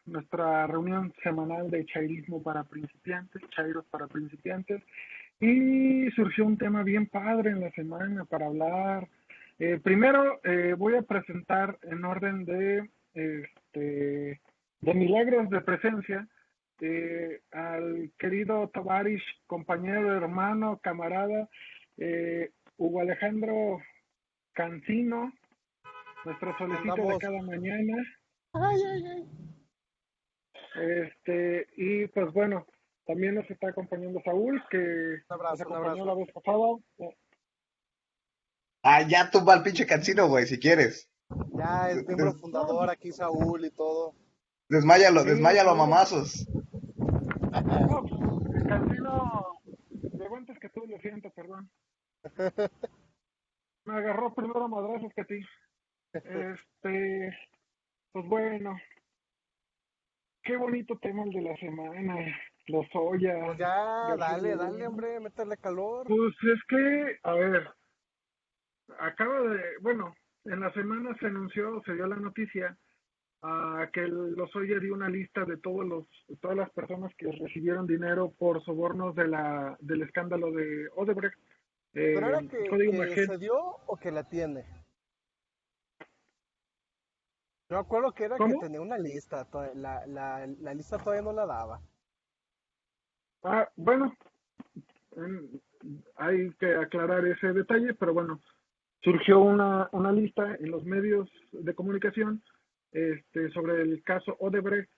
nuestra reunión semanal de chairismo para principiantes, chairos para principiantes, y surgió un tema bien padre en la semana para hablar. Primero voy a presentar en orden de milagros de presencia al querido Tovarish, compañero, hermano, camarada, Hugo Alejandro Cancino, nuestro solecito de Andamos. cada mañana. Ay, ay, ay. Y pues bueno, también nos está acompañando Saúl, que Un nos abrazo, un acompañó la abrazo. vez pasada. Ah, ya tumba al pinche Cancino, güey, si quieres. Ya es miembro No, fundador pues aquí, Saúl y todo. Desmáyalo, sí, desmáyalo a Saúl, mamazos. no, pues, Cancino llegó antes que tú, lo siento, perdón. Me agarró primero a madrazos que a ti. Este, pues bueno, qué bonito tema el de la semana, los Pues Oya, ya, García dale, dale, Luna. hombre, métele calor. Pues es que, a ver, bueno, en la semana se anunció, se dio la noticia que el Lozoya dio una lista de todas las personas que recibieron dinero por sobornos del escándalo de Odebrecht. Pero era que, Código que Magenta. se dio o que la tiene. Yo me acuerdo que era que ¿Cómo? tenía una lista, la lista todavía no la daba. Bueno, hay que aclarar ese detalle, pero bueno, surgió una lista en los medios de comunicación sobre el caso Odebrecht.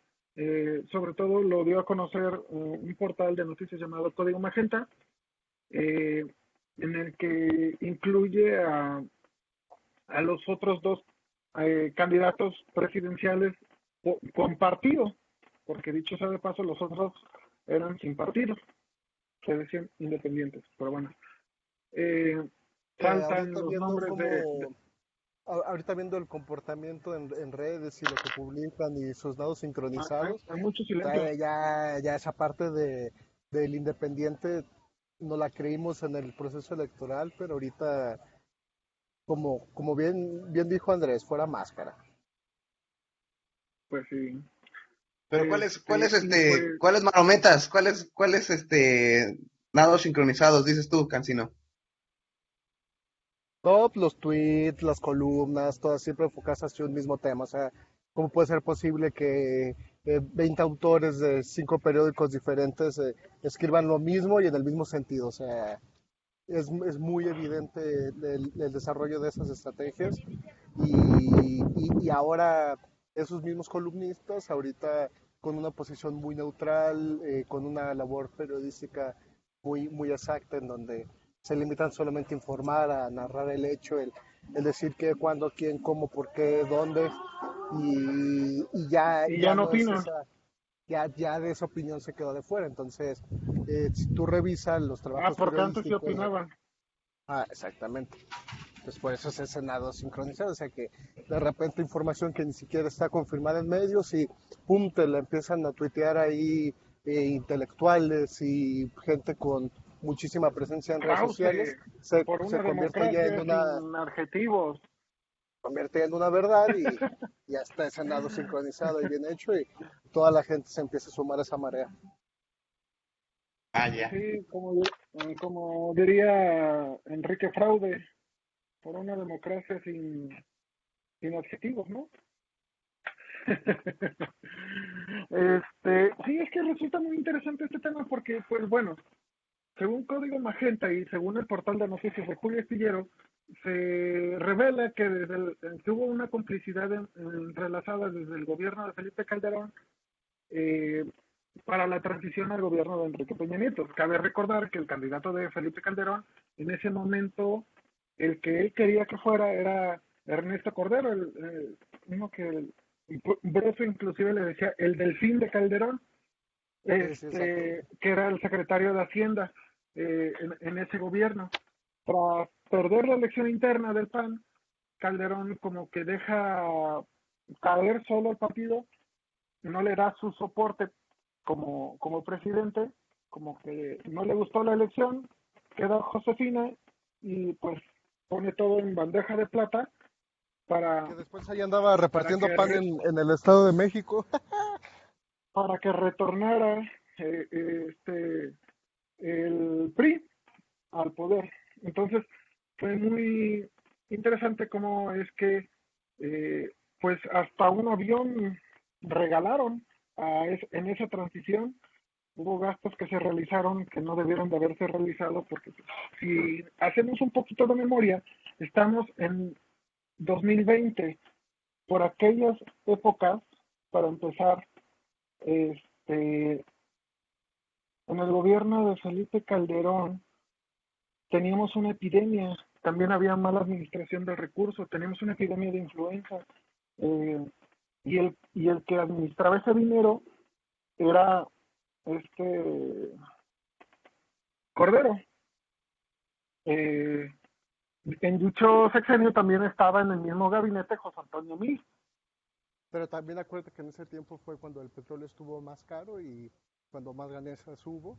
Sobre todo lo dio a conocer un portal de noticias llamado Código Magenta, eh, en el que incluye a los otros dos candidatos presidenciales con partido, porque dicho sea de paso, los otros eran sin partido, se decían independientes, pero bueno, eh, saltan Ahorita los viendo nombres cómo, ahorita viendo el comportamiento en redes y lo que publican y sus dados sincronizados, hay mucho silencio. ya esa parte del independiente no la creímos en el proceso electoral, pero ahorita, como bien dijo Andrés, fuera máscara. Pues sí. Pero Y pues, cuáles marometas, cuáles nados sincronizados, dices tú, Cancino? Todos los tweets, las columnas, todas siempre enfocadas hacia un mismo tema. O sea, ¿cómo puede ser posible que 20 autores de 5 periódicos diferentes escriban lo mismo y en el mismo sentido? O sea, es muy evidente el desarrollo de esas estrategias y ahora esos mismos columnistas, ahorita con una posición muy neutral, con una labor periodística muy exacta, en donde se limitan solamente a informar, a narrar el hecho, el decir qué, cuándo, quién, cómo, por qué, dónde, y y ya ya no no es opinan. esa, ya de esa opinión se quedó de fuera. Entonces, si tú revisas los trabajos Porque antes sí periodísticos, opinaban. exactamente. Pues por eso es el Senado sincronizado, o sea que de repente información que ni siquiera está confirmada en medios y pum, te la empiezan a tuitear ahí intelectuales y gente con muchísima presencia en redes sociales, Krause, se, por se una convierte ya democracia sin adjetivos. convierte en una verdad y ya está el Senado sincronizado y bien hecho y toda la gente se empieza a sumar a esa marea. Ah, ya. Sí, como diría Enrique Fraude, por una democracia sin adjetivos, ¿no? Sí, es que resulta muy interesante este tema porque, pues bueno, según Código Magenta y según el portal de noticias de Julio Astillero, se revela que que hubo una complicidad entrelazada desde el gobierno de Felipe Calderón eh, para la transición al gobierno de Enrique Peña Nieto. Cabe recordar que el candidato de Felipe Calderón, en ese momento, el que él quería que fuera era Ernesto Cordero, uno que Broso inclusive le decía el delfín de Calderón, Sí, sí, exacto. que era el secretario de Hacienda en ese gobierno. Tras perder la elección interna del PAN, Calderón como que deja caer solo al partido, no le da su soporte como presidente, como que no le gustó la elección, queda Josefina y pues pone todo en bandeja de plata Que para, después ahí andaba para repartiendo que, pan re- en el Estado de México. para que retornara el PRI al poder. Entonces, fue muy interesante cómo es que, eh, pues, hasta un avión regalaron en esa transición. Hubo gastos que se realizaron que no debieron de haberse realizado porque pues, si hacemos un poquito de memoria, estamos en 2020. Por aquellas épocas, para empezar, este, en el gobierno de Felipe Calderón teníamos una epidemia, también había mala administración del recurso, teníamos una epidemia de influenza, eh, y el que administraba ese dinero era este Cordero. Eh, en dicho sexenio también estaba en el mismo gabinete José Antonio Mil. Pero también acuérdate que en ese tiempo fue cuando el petróleo estuvo más caro y cuando más ganancias hubo,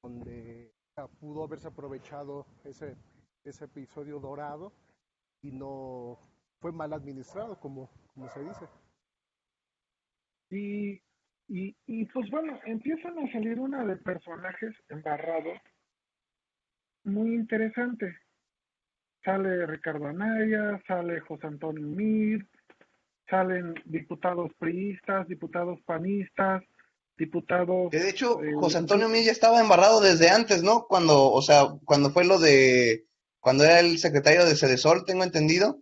donde pudo haberse aprovechado ese episodio dorado y no fue mal administrado, como se dice. Y, y pues bueno, empiezan a salir una de personajes embarrados muy interesante. Sale Ricardo Anaya, sale José Antonio Mir, salen diputados priistas, diputados panistas, diputados... Que de hecho, José sí, Antonio Milla estaba embarrado desde antes, ¿no? Cuando, o sea, cuando fue lo de, cuando era el secretario de Sedesol, tengo entendido,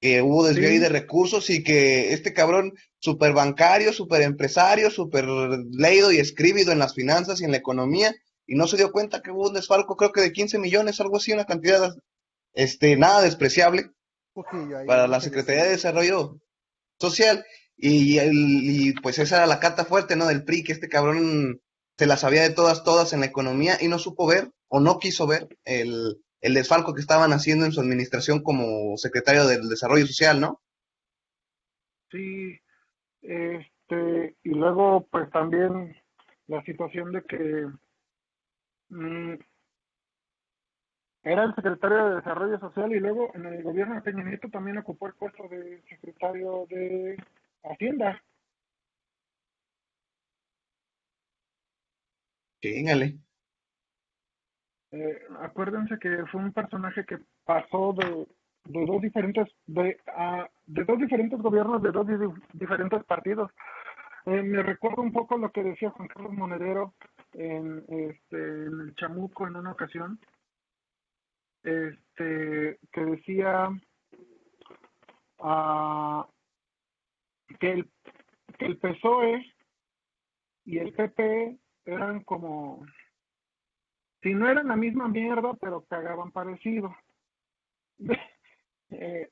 que hubo desvío ahí de sí, recursos y que este cabrón, súper bancario, súper empresario, súper leído y escribido en las finanzas y en la economía, y no se dio cuenta que hubo un desfalco, creo que de 15 millones, algo así, una cantidad, nada despreciable Poquillo ahí, para un la Secretaría de ejemplo. Desarrollo Social. Y pues esa era la carta fuerte, ¿no? Del PRI, que este cabrón se la sabía de todas, todas en la economía y no supo ver o no quiso ver el desfalco que estaban haciendo en su administración como secretario del Desarrollo Social, ¿no? sí. Y luego pues también la situación de que mm, era el secretario de Desarrollo Social y luego en el gobierno de Peña Nieto también ocupó el puesto de secretario de Hacienda. Chíngale. Acuérdense que fue un personaje que pasó de dos diferentes de dos diferentes gobiernos de dos diferentes partidos. Me recuerda un poco lo que decía Juan Carlos Monedero en el Chamuco en una ocasión, que decía ah, que el PSOE y el PP eran como, si no eran la misma mierda, pero cagaban parecido. eh,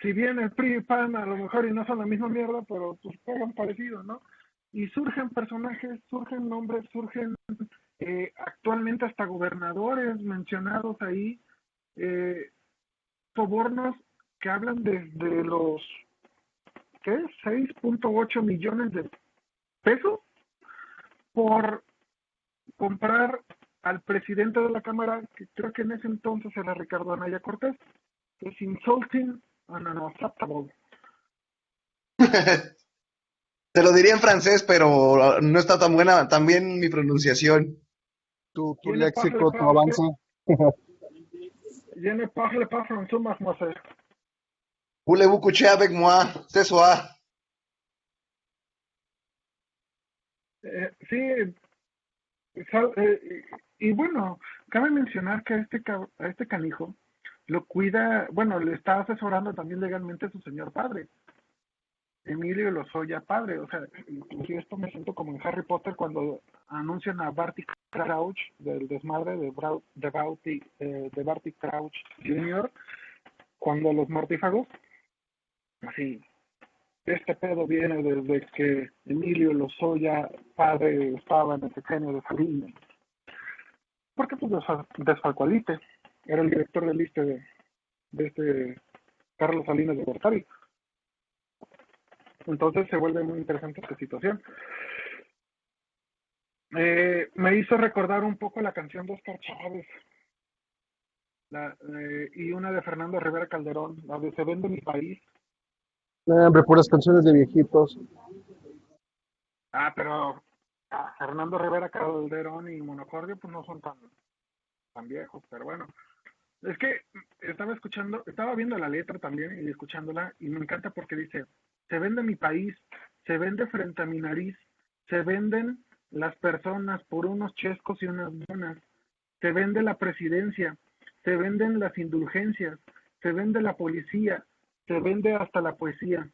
si bien el PRI y PAN a lo mejor y no son la misma mierda, pero pues cagan parecido, ¿no? Y surgen personajes, surgen nombres, surgen actualmente hasta gobernadores mencionados ahí, eh, sobornos que hablan desde los, ¿qué? 6.8 millones de pesos por comprar al presidente de la Cámara, que creo que en ese entonces era Ricardo Anaya Cortés, que es insulting and unacceptable. Te lo diría en francés, pero no está tan buena también mi pronunciación. Tu Je ne parle léxico, tu pas, avance. je ne parle pas français, mademoiselle. Voulez-vous coucher avec moi ce soir? Sí, y bueno, cabe mencionar que a este canijo lo cuida, bueno, le está asesorando también legalmente a su señor padre, Emilio Lozoya padre. O sea, inclusive esto me siento como en Harry Potter cuando anuncian a Barty Crouch del desmadre de Barty Crouch Jr. cuando los mortífagos, así, este pedo viene desde que Emilio Lozoya padre estaba en el sexenio de Salinas. Porque pues desfalcó al ISSSTE, era el director del ISSSTE de este Carlos Salinas de Gortari. Entonces se vuelve muy interesante esta situación. Me hizo recordar un poco la canción de Oscar Chávez, y una de Fernando Rivera Calderón, la de Se vende mi país. Hombre, puras canciones de viejitos. Pero Fernando Rivera Calderón y Monocordio pues no son tan viejos, pero bueno. Es que estaba viendo la letra también y escuchándola y me encanta porque dice, se vende mi país, se vende frente a mi nariz, se venden las personas por unos chescos y unas donas, se vende la presidencia, se venden las indulgencias, se vende la policía, se vende hasta la poesía,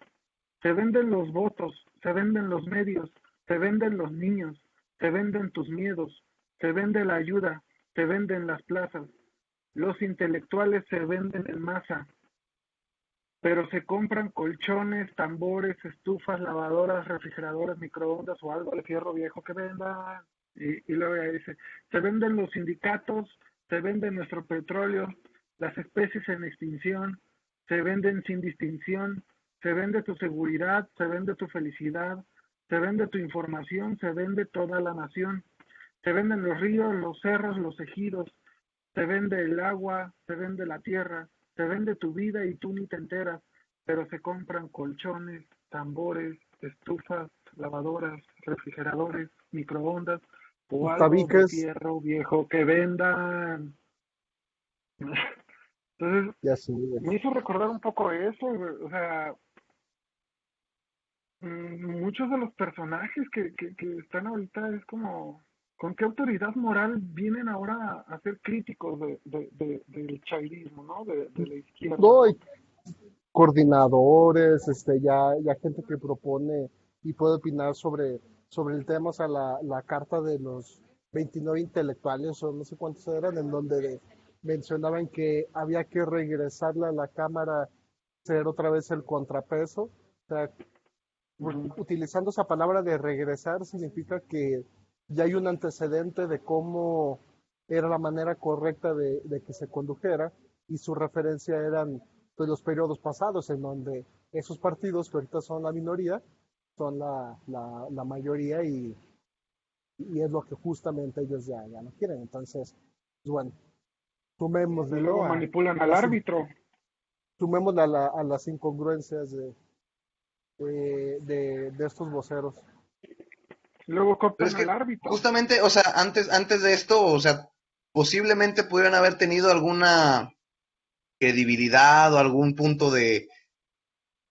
se venden los votos, se venden los medios, se venden los niños, se venden tus miedos, se vende la ayuda, se venden las plazas, los intelectuales se venden en masa, pero se compran colchones, tambores, estufas, lavadoras, refrigeradoras, microondas o algo de fierro viejo que vendan. Y luego ya dice, se venden los sindicatos, se vende nuestro petróleo, las especies en extinción, se venden sin distinción, se vende tu seguridad, se vende tu felicidad, se vende tu información, se vende toda la nación, se venden los ríos, los cerros, los ejidos, se vende el agua, se vende la tierra, se vende tu vida y tú ni te enteras, pero se compran colchones, tambores, estufas, lavadoras, refrigeradores, microondas o algo de Tabiques, fierro viejo que vendan. Entonces, y así. me hizo recordar un poco eso, o sea, muchos de los personajes que están ahorita es como, ¿con qué autoridad moral vienen ahora a ser críticos del chairismo, ¿no? De la izquierda, No, ¿no? hay coordinadores, ya gente que propone y puede opinar sobre el tema, o sea, la carta de los 29 intelectuales, o no sé cuántos eran, en donde mencionaban que había que regresarle a la Cámara, ser otra vez el contrapeso. O sea, Ujú. utilizando esa palabra de regresar significa que ya hay un antecedente de cómo era la manera correcta de que se condujera, y su referencia eran pues, los periodos pasados en donde esos partidos que ahorita son la minoría son la mayoría, y es lo que justamente ellos ya no quieren. Entonces, pues, bueno, Y sumémosle, luego ¿no? manipulan A al las, árbitro. sumémosle a las incongruencias de estos voceros. Y luego Pero es cooptan al que árbitro. justamente, o sea, antes de esto, o sea, posiblemente pudieran haber tenido alguna credibilidad o algún punto de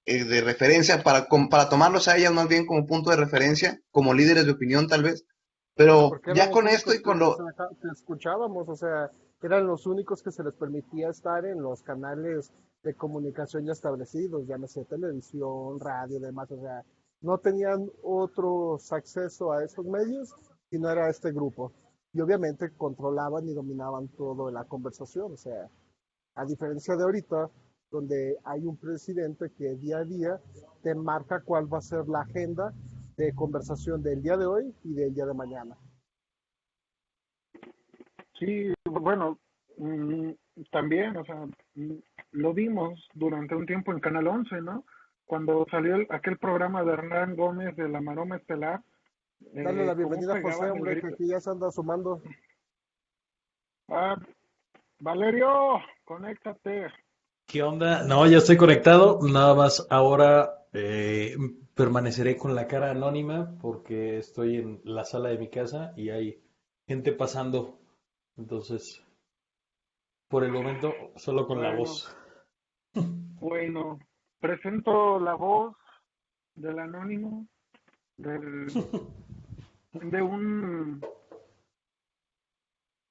referencia para tomarlos a ellas más bien como punto de referencia, como líderes de opinión tal vez. Pero Porque eran ya los con esto únicos y con lo... que escuchábamos, o sea, eran los únicos que se les permitía estar en los canales de comunicación ya establecidos, llámese televisión, radio, demás, o sea, no tenían otros acceso a esos medios y no era este grupo. Y obviamente controlaban y dominaban toda la conversación, o sea, a diferencia de ahorita, donde hay un presidente que día a día te marca cuál va a ser la agenda de conversación del día de hoy y del día de mañana. Sí, bueno, también, o sea, lo vimos durante un tiempo en Canal 11, ¿no? Cuando salió aquel programa de Hernán Gómez de la Maroma Estelar, Dale la cómo bienvenida a José, pegaban el hombre, que grito. aquí ya se anda sumando. Ah, Valerio, conéctate. ¿Qué onda? No, ya estoy conectado. Nada más ahora permaneceré con la cara anónima porque estoy en la sala de mi casa y hay gente pasando. Entonces, por el momento, solo con la Bueno, voz. bueno, presento la voz del anónimo, del, de un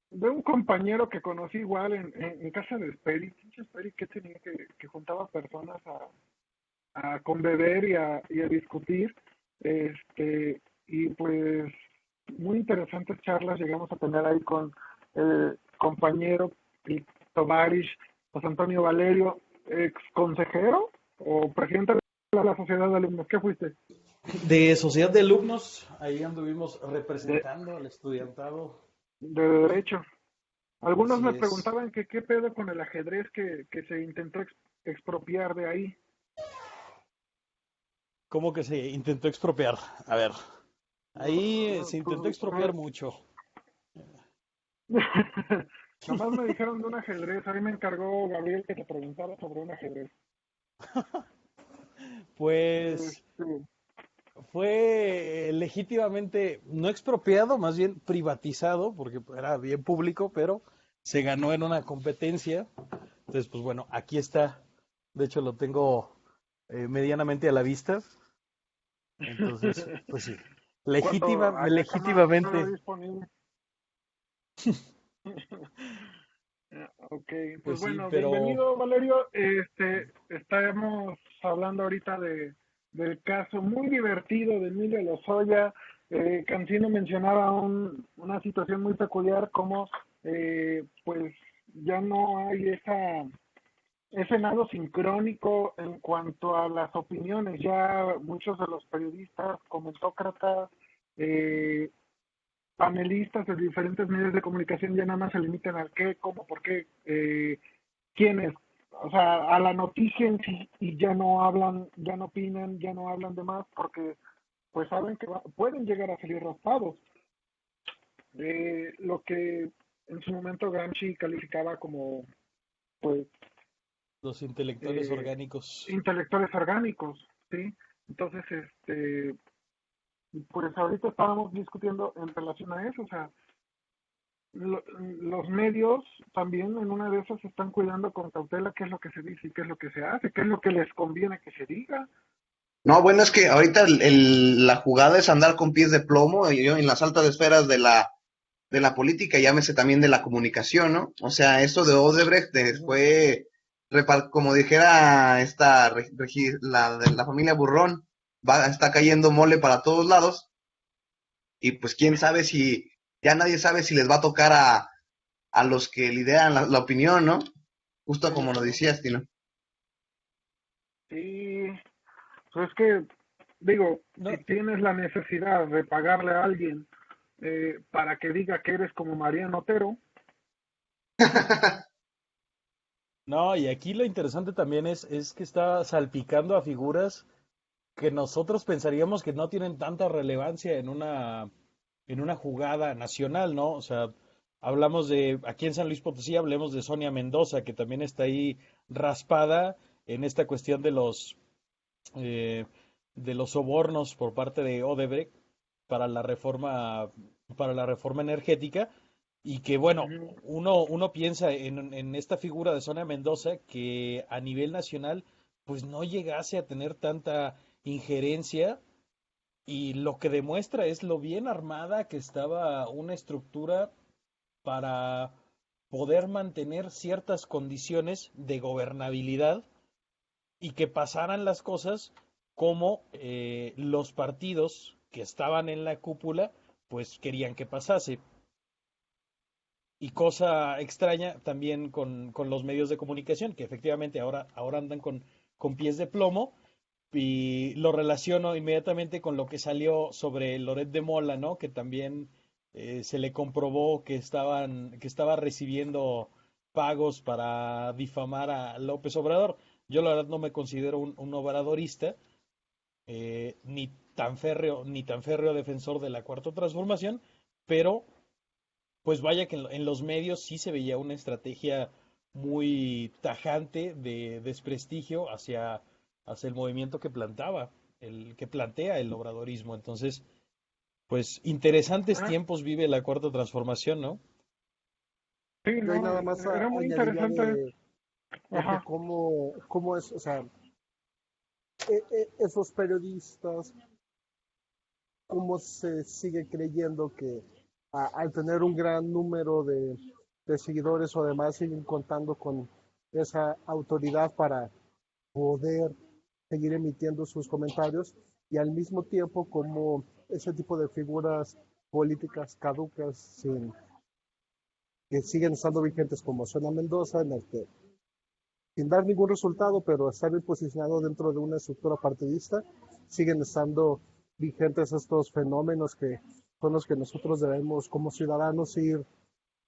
de un compañero que conocí igual en casa de Speri. Pinche Speri que tenía que juntaba personas a conbeber y a discutir. Y pues muy interesantes charlas llegamos a tener ahí con el compañero y Tovarish José Antonio Valerio, ex consejero o presidente de la sociedad de alumnos. ¿Qué fuiste? De Sociedad de Alumnos, ahí anduvimos De, representando al estudiantado. de derecho. Algunos Así me es. preguntaban que qué pedo con el ajedrez que se intentó expropiar de ahí. ¿Cómo que se intentó expropiar? A ver, ahí se intentó Pues, expropiar mucho. Nomás me dijeron de un ajedrez, a mí me encargó Gabriel que te preguntara sobre un ajedrez. Pues Este, fue legítimamente, no expropiado, más bien privatizado, porque era bien público, pero se ganó en una competencia. Entonces, pues bueno, aquí está. De hecho, lo tengo medianamente a la vista. Entonces, pues sí, ¿Cuándo acaso estará legítimamente, disponible? Ok, pues pues sí, bueno, pero bienvenido Valerio. Estamos hablando ahorita del caso muy divertido de Emilio Lozoya. Cancino mencionaba una situación muy peculiar como pues ya no hay ese nado sincrónico en cuanto a las opiniones. Ya muchos de los periodistas, comentócratas, eh, panelistas de diferentes medios de comunicación ya nada más se limitan al qué, cómo, por qué, quiénes, o sea, a la noticia en sí y ya no hablan, ya no opinan, ya no hablan de más porque pues saben que pueden llegar a salir raspados. Lo que en su momento Gramsci calificaba como pues los intelectuales eh, orgánicos. intelectuales orgánicos, ¿sí? Entonces, pues ahorita estábamos discutiendo en relación a eso, o sea, los medios también en una de esas están cuidando con cautela qué es lo que se dice y qué es lo que se hace, qué es lo que les conviene que se diga. No, bueno, es que ahorita la jugada es andar con pies de plomo y en las altas esferas de la política, llámese también de la comunicación, ¿no? O sea, esto de Odebrecht fue, como dijera la de la familia Burrón, está cayendo mole para todos lados y pues quién sabe si, ya nadie sabe si les va a tocar a los que lideran la opinión, ¿no? Justo como lo decías, Tino. Sí, pues es que, digo, si No, tienes la necesidad de pagarle a alguien para que diga que eres como Mariano Otero, no, y aquí lo interesante también es que está salpicando a figuras que nosotros pensaríamos que no tienen tanta relevancia en una jugada nacional, ¿no? O sea, hablamos de, aquí en San Luis Potosí, hablemos de Sonia Mendoza, que también está ahí raspada en esta cuestión eh, de los sobornos por parte de Odebrecht para para la reforma energética, y que bueno, ujú, uno piensa en esta figura de Sonia Mendoza que a nivel nacional pues no llegase a tener tanta injerencia, y lo que demuestra es lo bien armada que estaba una estructura para poder mantener ciertas condiciones de gobernabilidad y que pasaran las cosas como los partidos que estaban en la cúpula pues querían que pasase. Y cosa extraña también con los medios de comunicación, que efectivamente ahora andan con pies de plomo, y lo relaciono inmediatamente con lo que salió sobre Loret de Mola, ¿no? Que también se le comprobó que estaba recibiendo pagos para difamar a López Obrador. Yo la verdad no me considero un obradorista, ni tan férreo defensor de la Cuarta Transformación, pero pues vaya que en los medios sí se veía una estrategia muy tajante de desprestigio hacia el movimiento que que plantea el obradorismo. Entonces, pues interesantes ah, tiempos vive la Cuarta Transformación, ¿no? sí, Yo ahí no, nada más era muy añadiría interesante, de que ajá, cómo es, o sea, esos periodistas, cómo se sigue creyendo que al tener un gran número de seguidores o demás siguen contando con esa autoridad para poder seguir emitiendo sus comentarios y al mismo tiempo como ese tipo de figuras políticas caducas que siguen estando vigentes como Zona Mendoza, en el que sin dar ningún resultado, pero estar bien posicionado dentro de una estructura partidista, siguen estando vigentes estos fenómenos que son los que nosotros debemos como ciudadanos ir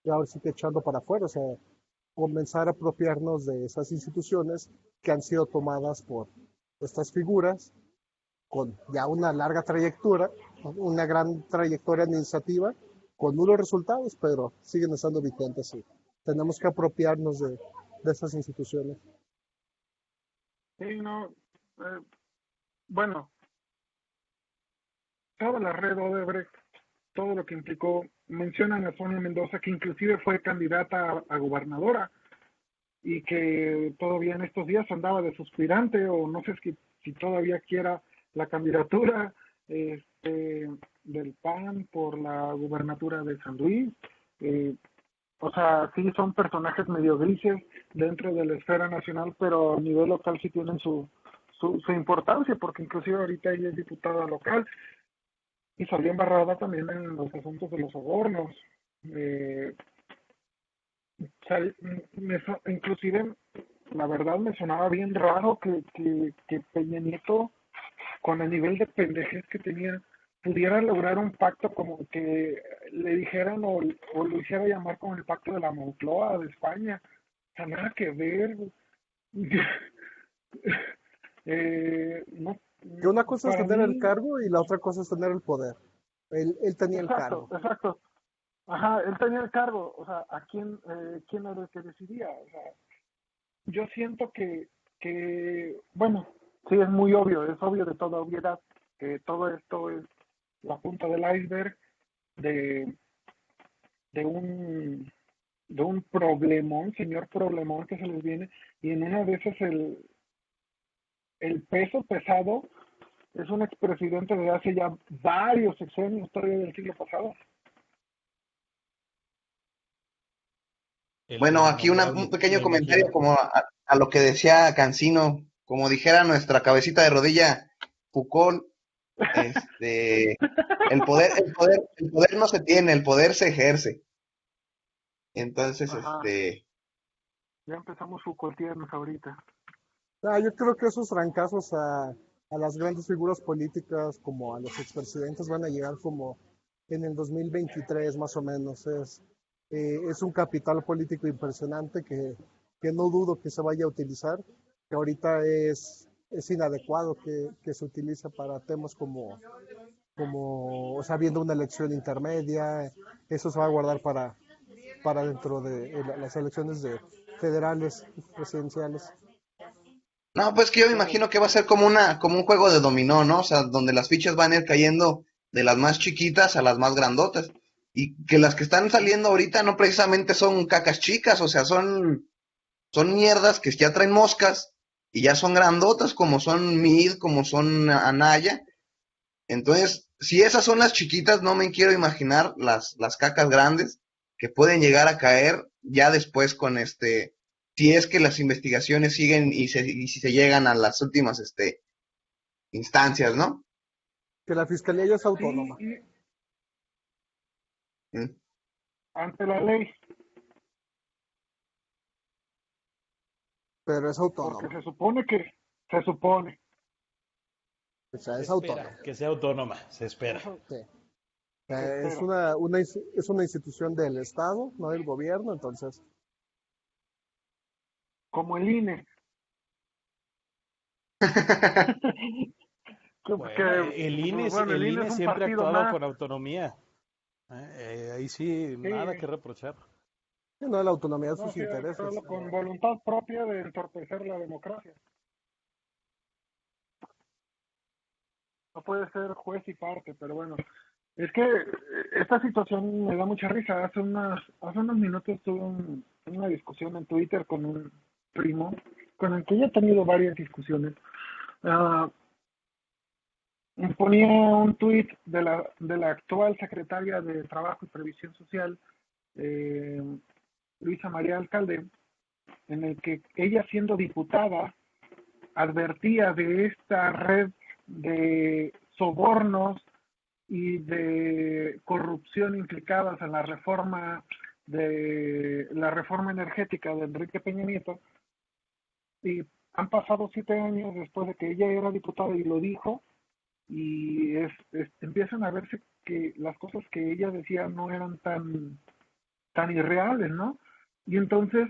ahora sí que echando para afuera, o sea, comenzar a apropiarnos de esas instituciones que han sido tomadas por estas figuras con ya una larga trayectoria, una gran trayectoria administrativa, con nulos resultados, pero siguen estando vigentes y tenemos que apropiarnos de esas instituciones. Sí, no, bueno, toda la red Odebrecht, todo lo que implicó, mencionan a Sonia Mendoza, que inclusive fue candidata a gobernadora y que todavía en estos días andaba de suspirante, o no sé si todavía quiera la candidatura del PAN por la gubernatura de San Luis. Eh, o sea, sí son personajes medio grises dentro de la esfera nacional, pero a nivel local sí tienen su importancia, porque inclusive ahorita ella es diputada local y salió embarrada también en los asuntos de los sobornos. Eh, inclusive, la verdad me sonaba bien raro que Peña Nieto, con el nivel de pendejez que tenía, pudiera lograr un pacto como que le dijeran o lo hiciera llamar como el pacto de la Moncloa de España. O sea, nada que ver. No, Que una cosa es para tener el mí, cargo y la otra cosa es tener el poder. Él tenía el exacto, cargo. exacto. Ajá, él tenía el cargo, o sea, quién era el que decidía? O sea, yo siento bueno, sí, es muy obvio, es obvio de toda obviedad que todo esto es la punta del iceberg de, de un de un problemón, señor problemón que se les viene, y en una de esas el peso pesado es un expresidente de hace ya varios sexenios, todavía del siglo pasado. El Bueno, aquí un innombrable, pequeño me comentario imagino. como a lo que decía Cancino, como dijera nuestra cabecita de rodilla, Foucault, el poder no se tiene, el poder se ejerce. Entonces, Ajá, ya empezamos Foucaultianos ahorita. Yo creo que esos trancazos a las grandes figuras políticas, como a los expresidentes, van a llegar como en el 2023 más o menos. Es un capital político impresionante que no dudo que se vaya a utilizar, que ahorita es inadecuado que se utilice para temas o sea, viendo una elección intermedia. Eso se va a guardar para dentro de las elecciones federales y presidenciales. no, pues que yo me Pero, imagino que va a ser como un juego de dominó, ¿no? O sea, donde las fichas van a ir cayendo de las más chiquitas a las más grandotas. Y que las que están saliendo ahorita no precisamente son cacas chicas, o sea, son mierdas que ya traen moscas y ya son grandotas, como son Mid, como son Anaya. Entonces, si esas son las chiquitas, no me quiero imaginar las cacas grandes que pueden llegar a caer ya después con si es que las investigaciones siguen y si se llegan a las últimas instancias, ¿no? Que la fiscalía ya es sí, autónoma, y Mm. ante la ley, pero es porque autónoma. se supone, O sea, Se es espera autónoma. que sea autónoma, se espera. eso Sí. O se sea, espera. es una institución del Estado, no del gobierno, entonces, Como el INE, Bueno, el INE, bueno, el el INE es INE un siempre ha partido actuado más, con autonomía. Ahí sí, sí, nada que reprochar. sí, no la autonomía de no, sus sí, intereses. solo con voluntad propia de entorpecer la democracia. No puede ser juez y parte, pero bueno, es que esta situación me da mucha risa. Hace unos minutos tuve una discusión en Twitter con un primo, con el que ya he tenido varias discusiones. Ah, Ponía un tuit de la actual secretaria de Trabajo y Previsión Social, eh, Luisa María Alcalde, en el que ella, siendo diputada, advertía de esta red de sobornos y de corrupción implicadas en la reforma energética de Enrique Peña Nieto, y han pasado 7 años después de que ella era diputada y lo dijo, y empiezan a verse que las cosas que ella decía no eran tan irreales, ¿no? Y entonces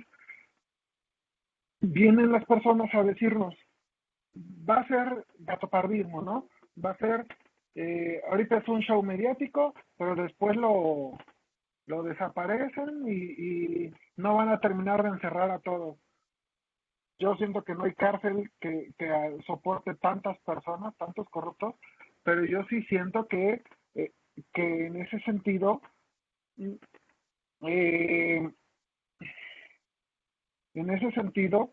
vienen las personas a decirnos, va a ser gatopardismo, ¿no? Va a ser, ahorita es un show mediático, pero después lo desaparecen no van a terminar de encerrar a todos. Yo siento que no hay cárcel que soporte tantas personas, tantos corruptos, pero yo sí siento eh, que en ese sentido, mm, eh, en ese sentido,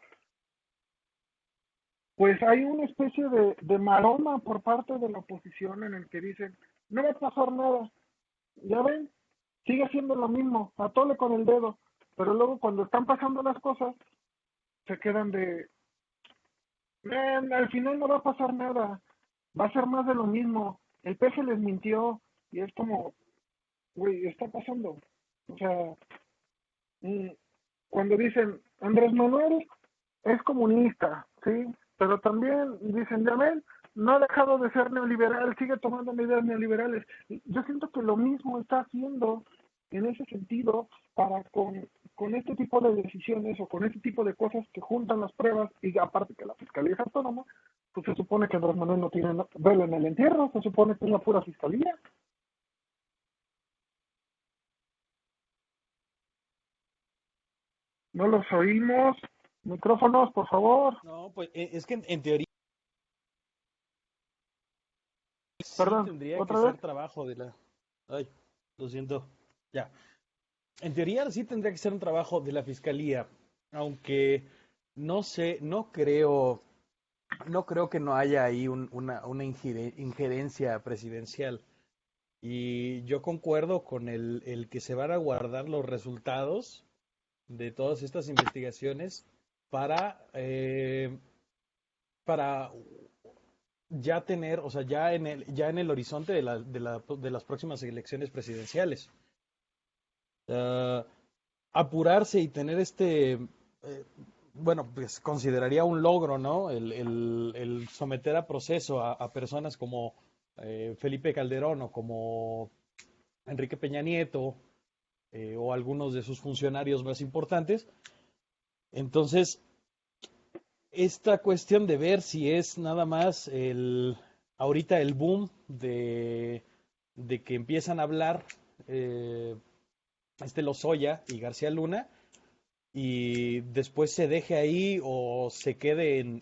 pues hay una especie de maroma por parte de la oposición en el que dicen, no va a pasar nada, ya ven, sigue siendo lo mismo, atole con el dedo, pero luego cuando están pasando las cosas, se quedan de, man, al final no va a pasar nada, va a ser más de lo mismo, el peje les mintió, y es como, güey, está pasando, o sea, mm, cuando dicen, Andrés Manuel es comunista, ¿sí? Pero también dicen, ya ven, no ha dejado de ser neoliberal, sigue tomando medidas neoliberales. Yo siento que lo mismo está haciendo en ese sentido para con este tipo de decisiones o con este tipo de cosas que juntan las pruebas y aparte que la fiscalía es autónoma, pues se supone que Andrés Manuel no tiene velo en el entierro, se supone que es la pura fiscalía. No los oímos. Micrófonos, por favor. No, pues es que en teoría sí Perdón, tendría que otra vez. ser trabajo de la... Ay, lo siento. Ya. En teoría sí tendría que ser un trabajo de la fiscalía, aunque no sé, no creo que no haya ahí una injerencia presidencial. Y yo concuerdo con el que se van a guardar los resultados de todas estas investigaciones para, para ya tener, o sea, ya en el horizonte de las próximas elecciones presidenciales. Ah, apurarse y tener bueno, pues consideraría un logro, ¿no? El someter a proceso a personas como Felipe Calderón o como Enrique Peña Nieto o algunos de sus funcionarios más importantes. Entonces, esta cuestión de ver si es nada más ahorita el boom de que empiezan a hablar eh, Lozoya y García Luna y después se deje ahí o se quede en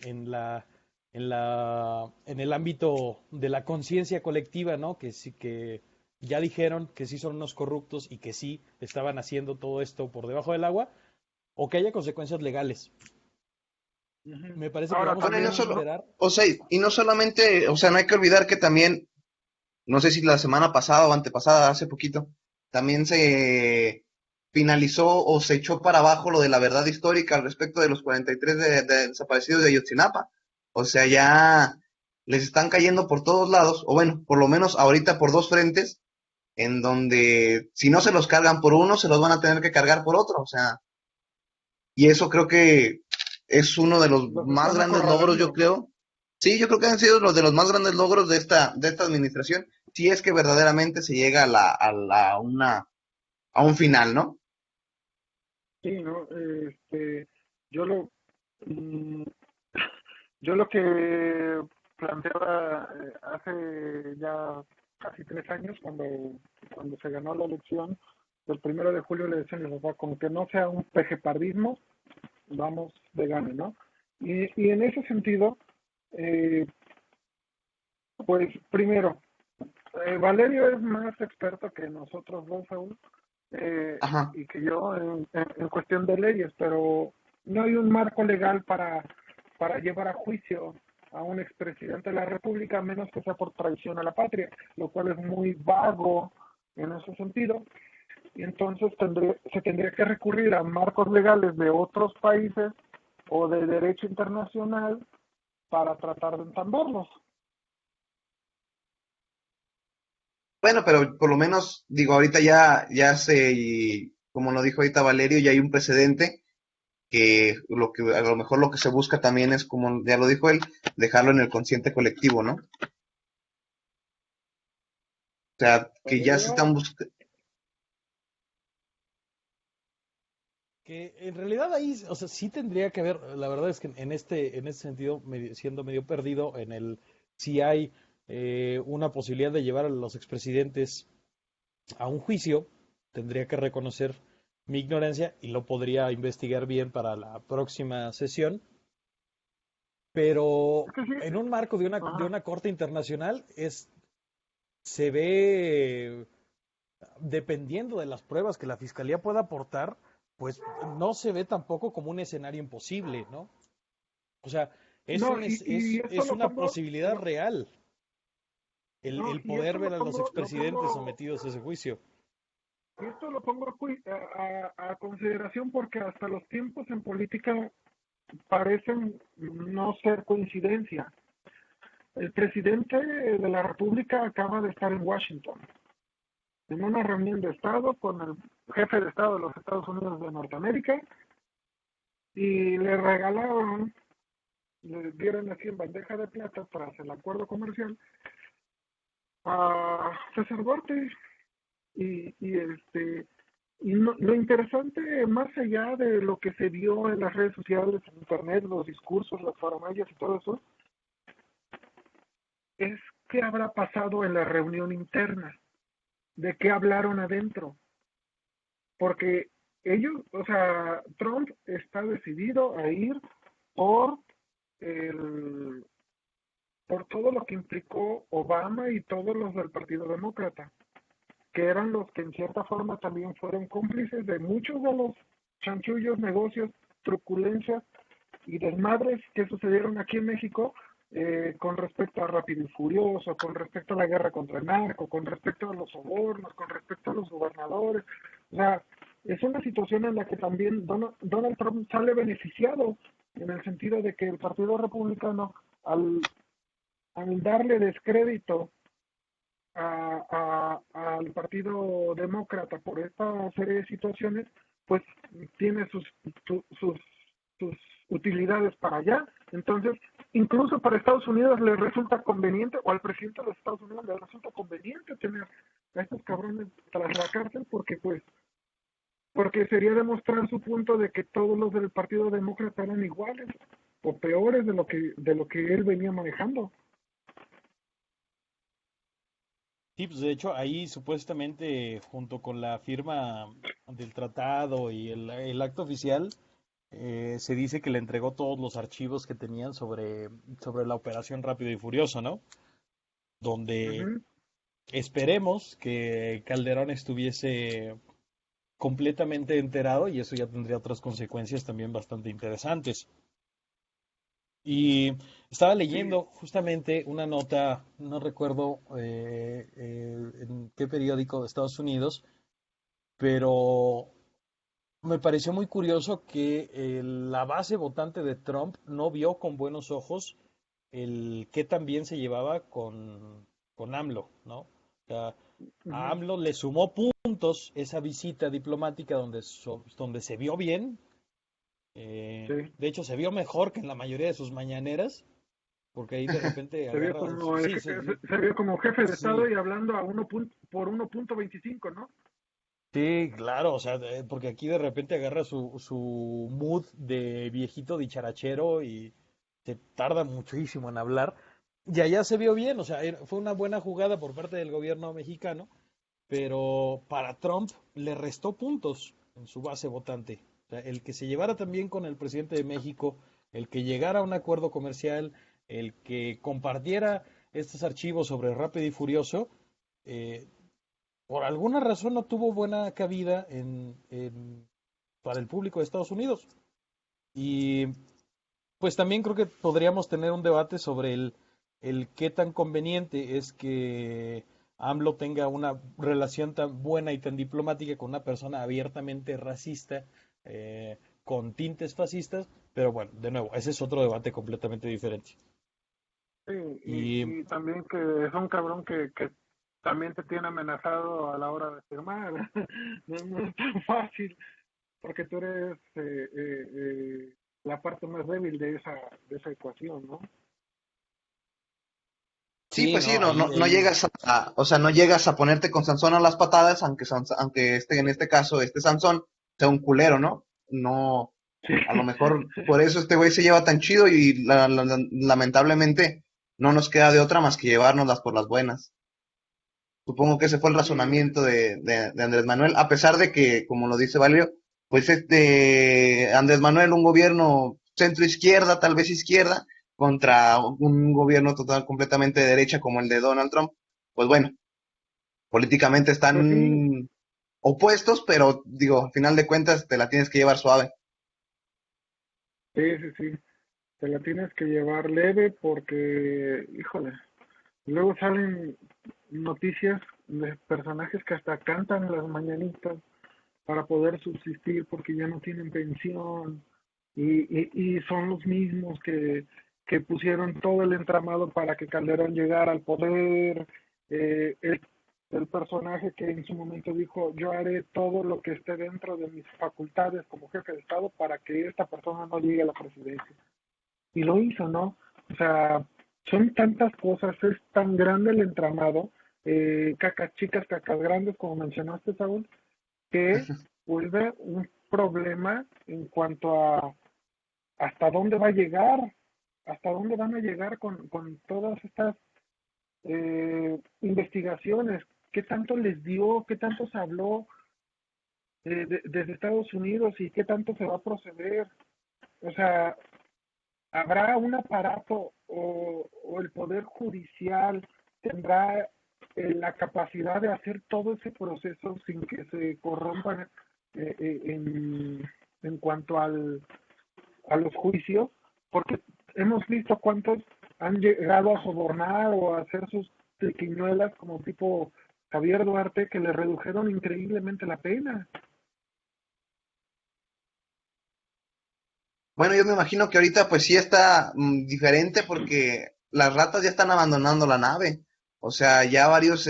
el ámbito de la conciencia colectiva, ¿no? Que sí que ya dijeron que sí son unos corruptos y que sí estaban haciendo todo esto por debajo del agua, o que haya consecuencias legales. Ujú. Me parece que Ahora vamos a Bueno, y no tener que también, solo, esperar. o sea, y no solamente, o sea, no hay que olvidar que también, no sé si la semana pasada o antepasada, hace poquito, también se finalizó o se echó para abajo lo de la verdad histórica al respecto de los 43 de desaparecidos de Ayotzinapa. O sea, ya les están cayendo por todos lados, o bueno, por lo menos ahorita por dos frentes, en donde si no se los cargan por uno, se los van a tener que cargar por otro. O sea, y eso creo que es uno de los los más están grandes logros, yo acorralando. creo. Sí, yo creo que han sido los de los más grandes logros de esta administración, si es que verdaderamente se llega a un final, ¿no? Sí, ¿no? Yo lo, mm, yo lo que planteaba hace ya casi 3 años, cuando se ganó la elección, el 1 de julio le decían a mi papá, como que no sea un pejepardismo, vamos de gane, ¿no? Y en ese sentido, eh, pues primero, Valerio es más experto que nosotros dos aún, Ajá. y que yo en cuestión de leyes, pero no hay un marco legal para llevar a juicio a un expresidente de la República, a menos que sea por traición a la patria, lo cual es muy vago en ese sentido. Y entonces se tendría que recurrir a marcos legales de otros países o de derecho internacional para tratar de entambarlos. Bueno, pero por lo menos, digo, ahorita ya se, como lo dijo ahorita Valerio, ya hay un precedente que a lo mejor lo que se busca también es, como ya lo dijo él, dejarlo en el consciente colectivo, ¿no? O sea, que ya se Valerio, están buscando. Que en realidad ahí, o sea, sí tendría que haber, la verdad es que en este sentido, siendo medio perdido en si hay una posibilidad de llevar a los expresidentes a un juicio, tendría que reconocer mi ignorancia y lo podría investigar bien para la próxima sesión, pero Es que sí, en un marco de ajá. una corte internacional se ve, dependiendo de las pruebas que la fiscalía pueda aportar, pues no se ve tampoco como un escenario imposible, ¿no? O sea, No, y esto es lo una pongo, posibilidad real no, el y poder esto ver a los lo expresidentes pongo, sometidos a ese juicio. y esto lo pongo a consideración porque hasta los tiempos en política parecen no ser coincidencia. El presidente de la República acaba de estar en Washington, en una reunión de Estado con el jefe de Estado de los Estados Unidos de Norteamérica, y le regalaron, le dieron así en bandeja de plata tras el acuerdo comercial a César Duarte. Y lo interesante, más allá de lo que se vio en las redes sociales, en internet, los discursos, las faramayas y todo eso, es qué habrá pasado en la reunión interna, de qué hablaron adentro, porque ellos, o sea, Trump está decidido a ir por el, por todo lo que implicó Obama y todos los del Partido Demócrata, que eran los que en cierta forma también fueron cómplices de muchos de los chanchullos, negocios, truculencias y desmadres que sucedieron aquí en México, con respecto a Rápido y Furioso, con respecto a la guerra contra el narco, con respecto a los sobornos, con respecto a los gobernadores. O sea, es una situación en la que también Donald Trump sale beneficiado, en el sentido de que el Partido Republicano, al darle descrédito al Partido Demócrata por esta serie de situaciones, pues tiene sus, sus utilidades para allá. Entonces, incluso para Estados Unidos le resulta conveniente, o al presidente de los Estados Unidos le resulta conveniente tener a estos cabrones tras la cárcel, porque sería demostrar su punto de que todos los del Partido Demócrata eran iguales o peores de lo que él venía manejando. Sí, pues de hecho ahí supuestamente junto con la firma del tratado y el acto oficial, se dice que le entregó todos los archivos que tenían sobre la operación Rápido y Furioso, ¿no? Donde Ujú. esperemos que Calderón estuviese completamente enterado y eso ya tendría otras consecuencias también bastante interesantes. Y estaba Sí, leyendo justamente una nota, no recuerdo en qué periódico de Estados Unidos, pero me pareció muy curioso que la base votante de Trump no vio con buenos ojos el qué tan bien se llevaba con AMLO, ¿no? O sea, a ujú, AMLO le sumó puntos esa visita diplomática donde se vio bien. sí. De hecho, se vio mejor que en la mayoría de sus mañaneras, porque ahí de repente Se vio agarra, como sí, se vio como jefe de Estado sí, y hablando a por 1.25, ¿no? sí, claro, o sea, porque aquí de repente agarra su mood de viejito dicharachero y se tarda muchísimo en hablar. Y allá se vio bien, o sea, fue una buena jugada por parte del gobierno mexicano, pero para Trump le restó puntos en su base votante. O sea, el que se llevara también con el presidente de México, el que llegara a un acuerdo comercial, el que compartiera estos archivos sobre Rápido y Furioso, eh, por alguna razón no tuvo buena cabida para el público de Estados Unidos. Y pues también creo que podríamos tener un debate sobre el qué tan conveniente es que AMLO tenga una relación tan buena y tan diplomática con una persona abiertamente racista, con tintes fascistas, pero bueno, de nuevo, ese es otro debate completamente diferente. Sí, Y y también que es un cabrón que también te tiene amenazado a la hora de firmar. No es tan fácil, porque tú eres la parte más débil de esa ecuación, ¿no? Sí, sí, pues sí, no, ahí, no ahí, llegas o sea, no llegas a ponerte con Sansón a las patadas, aunque en este caso, este Sansón sea un culero, ¿no? No, Sí, a lo mejor por eso este güey se lleva tan chido y lamentablemente no nos queda de otra más que llevárnoslas por las buenas. Supongo que ese fue el Y razonamiento de Andrés Manuel, a pesar de que, como lo dice Valerio, pues Andrés Manuel, un gobierno centro izquierda, tal vez izquierda, contra un gobierno total completamente de derecha como el de Donald Trump, pues bueno, políticamente pues sí, están opuestos, pero digo, al final de cuentas te la tienes que llevar suave. sí, sí, sí. Te la tienes que llevar leve porque, híjole, luego salen noticias de personajes que hasta cantan las mañanitas para poder subsistir porque ya no tienen pensión y son los mismos que pusieron todo el entramado para que Calderón llegara al poder. El personaje que en su momento dijo, yo haré todo lo que esté dentro de mis facultades como jefe de Estado para que esta persona no llegue a la presidencia. Y lo hizo, ¿no? O sea, son tantas cosas, es tan grande el entramado, cacas chicas, cacas grandes, como mencionaste, Saúl, que vuelve un problema en cuanto a hasta dónde va a llegar, hasta dónde van a llegar con todas estas investigaciones, qué tanto les dio, qué tanto se habló desde Estados Unidos y qué tanto se va a proceder. O sea, ¿habrá un aparato o el Poder Judicial tendrá la capacidad de hacer todo ese proceso sin que se corrompan en cuanto a los juicios? Porque hemos visto cuántos han llegado a sobornar o a hacer sus triquiñuelas como tipo Javier Duarte que le redujeron increíblemente la pena. Bueno, yo me imagino que ahorita pues sí está diferente porque las ratas ya están abandonando la nave. O sea, ya varios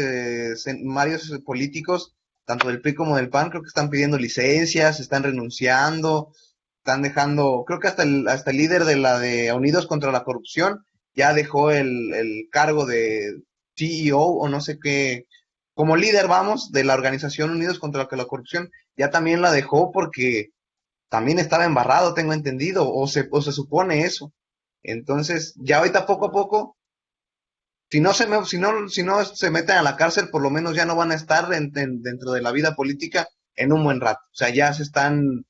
políticos, tanto del PRI como del PAN, creo que están pidiendo licencias, están renunciando, están dejando, creo que hasta el líder de la de Unidos contra la Corrupción ya dejó el cargo de CEO o no sé qué, como líder, vamos, de la organización Unidos contra la Corrupción, ya también la dejó porque también estaba embarrado, tengo entendido, o se supone eso. Entonces, ya ahorita poco a poco, si no se meten a la cárcel, por lo menos ya no van a estar dentro de la vida política en un buen rato. O sea, ya se están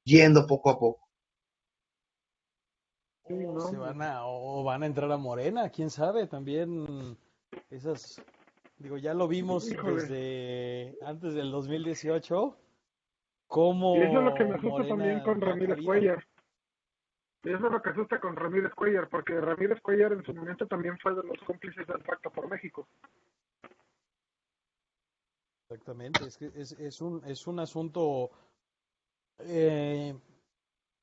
yendo poco a poco. Sí, O no, se hombre. van o van a entrar a Morena, quién sabe, también esas, digo, ya lo vimos Híjole. desde antes del 2018, Y eso es lo que me cómo asusta también Morena con no Ramírez cabía. Cuellar. Y eso es lo que asusta con Ramírez Cuellar, porque Ramírez Cuellar en su momento también fue de los cómplices del Pacto por México. Exactamente, es que es un asunto eh,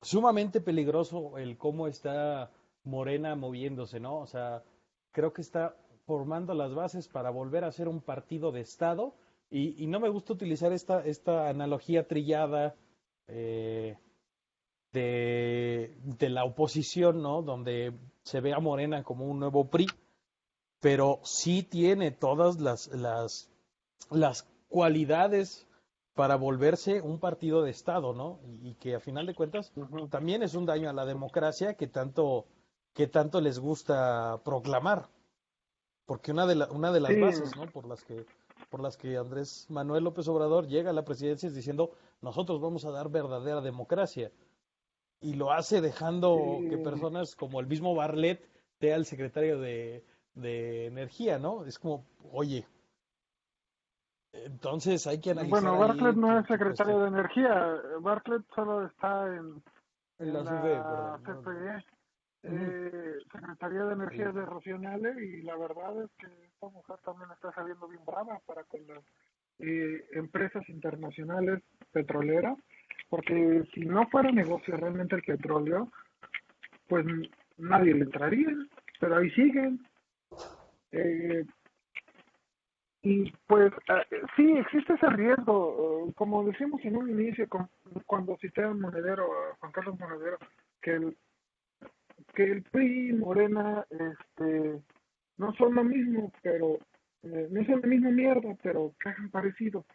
sumamente peligroso el cómo está Morena moviéndose, ¿no? O sea, creo que está formando las bases para volver a ser un partido de Estado y no me gusta utilizar esta analogía trillada eh, de la oposición, ¿no? Donde se ve a Morena como un nuevo PRI, pero sí tiene todas las cualidades para volverse un partido de Estado, ¿no? Y que a final de cuentas Ujú. también es un daño a la democracia que tanto les gusta proclamar, porque una de Sí, las bases, ¿no? por las que Andrés Manuel López Obrador llega a la presidencia es diciendo nosotros vamos a dar verdadera democracia y lo hace dejando que sí. personas como el mismo Barlet sea el secretario de Energía, ¿no? Es como, oye, entonces hay que analizar Bueno, Bartlett ahí no es qué secretario cuestión. de Energía. Bartlett solo está En en la CFE, la perdón. No, no. CFE, Ujú. Secretaría de Energía El- de Rocío Nale, y la verdad es que esta mujer también está saliendo bien brava para con las empresas internacionales petroleras, porque si no fuera negocio realmente el petróleo, pues nadie le entraría, pero ahí siguen. Eh, y pues sí, existe ese riesgo, como decíamos en un inicio, cuando cité a Monedero, a Juan Carlos Monedero, que el PRI y Morena no son lo mismo, pero no son la misma mierda, pero cajan parecido.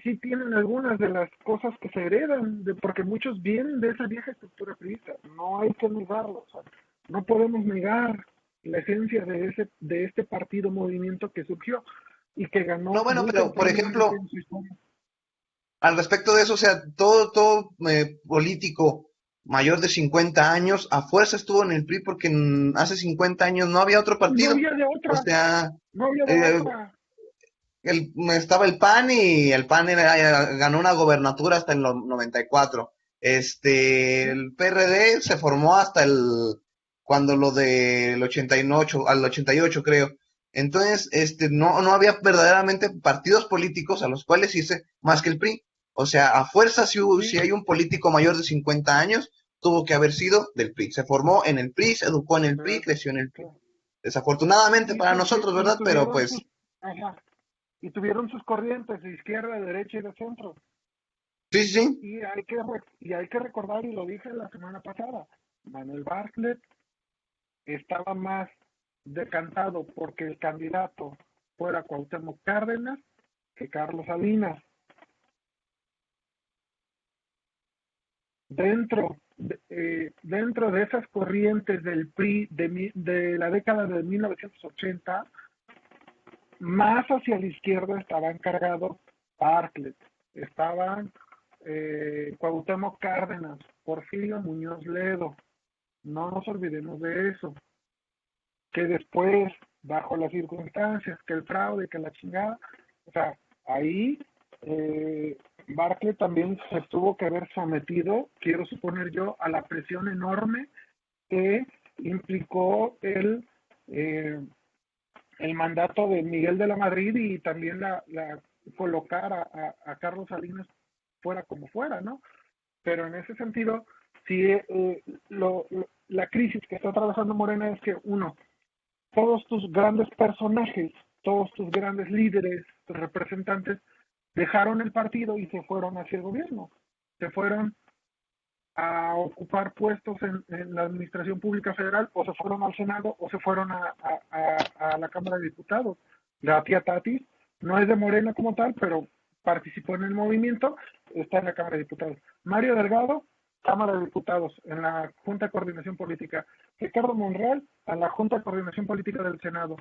Sí tienen algunas de las cosas que se heredan, porque muchos vienen de esa vieja estructura priista, no hay que negarlo, o sea, no podemos negar la esencia de este partido movimiento que surgió, y que No, ganó bueno, muy pero por tempranamente ejemplo, en su historia. al respecto de eso, o sea, todo político mayor de 50 años a fuerza estuvo en el PRI porque hace 50 años no había otro No partido. había de O otra, sea, no había de eh, otra. estaba el PAN y el PAN ganó una gobernatura hasta el 94. Sí, El PRD se formó hasta cuando lo del 88, al 88 creo. Entonces, no había verdaderamente partidos políticos a los cuales irse más que el PRI. O sea, a fuerza, si sí, hay un político mayor de 50 años, tuvo que haber sido del PRI. Se formó en el PRI, se educó en el PRI, claro, creció en el PRI. claro. Desafortunadamente para nosotros, Y ¿verdad? Pero tuvieron sus, pues, ajá, y tuvieron sus corrientes de izquierda, de derecha y de centro. sí, sí, sí. Y hay que recordar, y lo dije la semana pasada, Manuel Bartlett estaba más decantado porque el candidato fuera Cuauhtémoc Cárdenas que Carlos Salinas. Dentro de esas corrientes del PRI de la década de 1980, más hacia la izquierda estaban cargados Bartlett, estaban Cuauhtémoc Cárdenas, Porfirio Muñoz Ledo. No nos olvidemos de eso. Que después, bajo las circunstancias, que el fraude, que la chingada, o sea, ahí Barclay también se tuvo que haber sometido, quiero suponer yo, a la presión enorme que implicó el mandato de Miguel de la Madrid y también la colocar a Carlos Salinas fuera como fuera, ¿no? Pero en ese sentido, sí, la crisis que está atravesando Morena es que, uno, todos tus grandes personajes, todos tus grandes líderes, tus representantes, dejaron el partido y se fueron hacia el gobierno. Se fueron a ocupar puestos en la administración pública federal, o se fueron al Senado, o se fueron a la Cámara de Diputados. La tía Tatis no es de Morena como tal, pero participó en el movimiento, está en la Cámara de Diputados. Mario Delgado, Cámara de Diputados, en la Junta de Coordinación Política. Ricardo Monreal, a la Junta de Coordinación Política del Senado.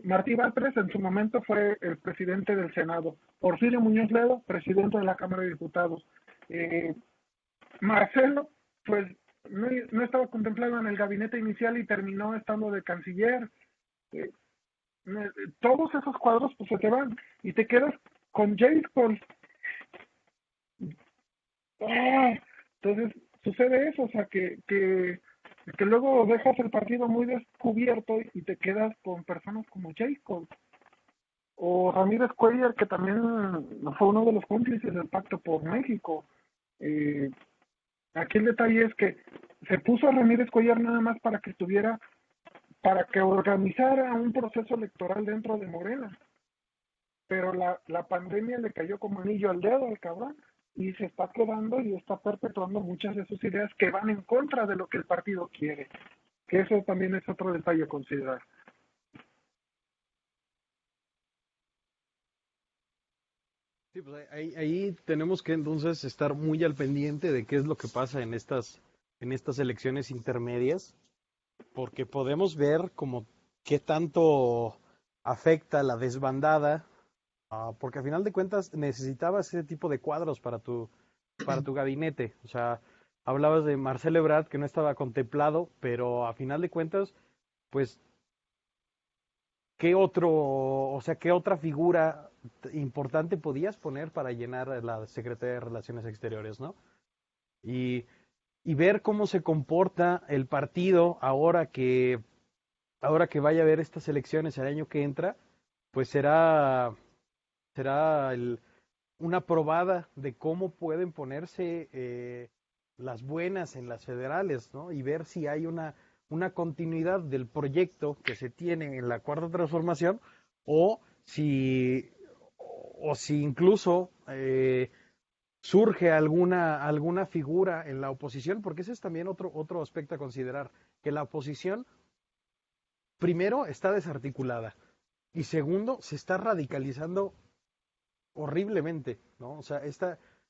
Martí Batres, en su momento, fue el presidente del Senado. Porfirio Muñoz Ledo, presidente de la Cámara de Diputados. Marcelo, pues no estaba contemplado en el gabinete inicial y terminó estando de canciller. Eh, Todos esos cuadros pues se te van y te quedas con Jacob. Entonces sucede eso, o sea que luego dejas el partido muy descubierto y te quedas con personas como Jacob o Ramírez Cuellar, que también fue uno de los cómplices del Pacto por México. Eh, Aquí el detalle es que se puso a Ramírez Cuellar nada más para que organizara un proceso electoral dentro de Morena. Pero la pandemia le cayó como anillo al dedo al cabrón y se está quedando y está perpetuando muchas de sus ideas que van en contra de lo que el partido quiere. Que eso también es otro detalle a considerar. Sí, pues ahí tenemos que entonces estar muy al pendiente de qué es lo que pasa en estas elecciones intermedias, porque podemos ver como qué tanto afecta la desbandada, porque a final de cuentas necesitabas ese tipo de cuadros para tu gabinete. O sea, hablabas de Marcelo Ebrard que no estaba contemplado, pero a final de cuentas, pues qué otra figura importante podías poner para llenar la Secretaría de Relaciones Exteriores, ¿no? Y, y ver cómo se comporta el partido ahora que vaya a haber estas elecciones el año que entra, pues será una probada de cómo pueden ponerse las buenas en las federales, ¿no? Y ver si hay una continuidad del proyecto que se tiene en la cuarta transformación o si, o si incluso surge alguna figura en la oposición, porque ese es también otro aspecto a considerar, que la oposición, primero, está desarticulada y segundo, se está radicalizando horriblemente, ¿no? O sea,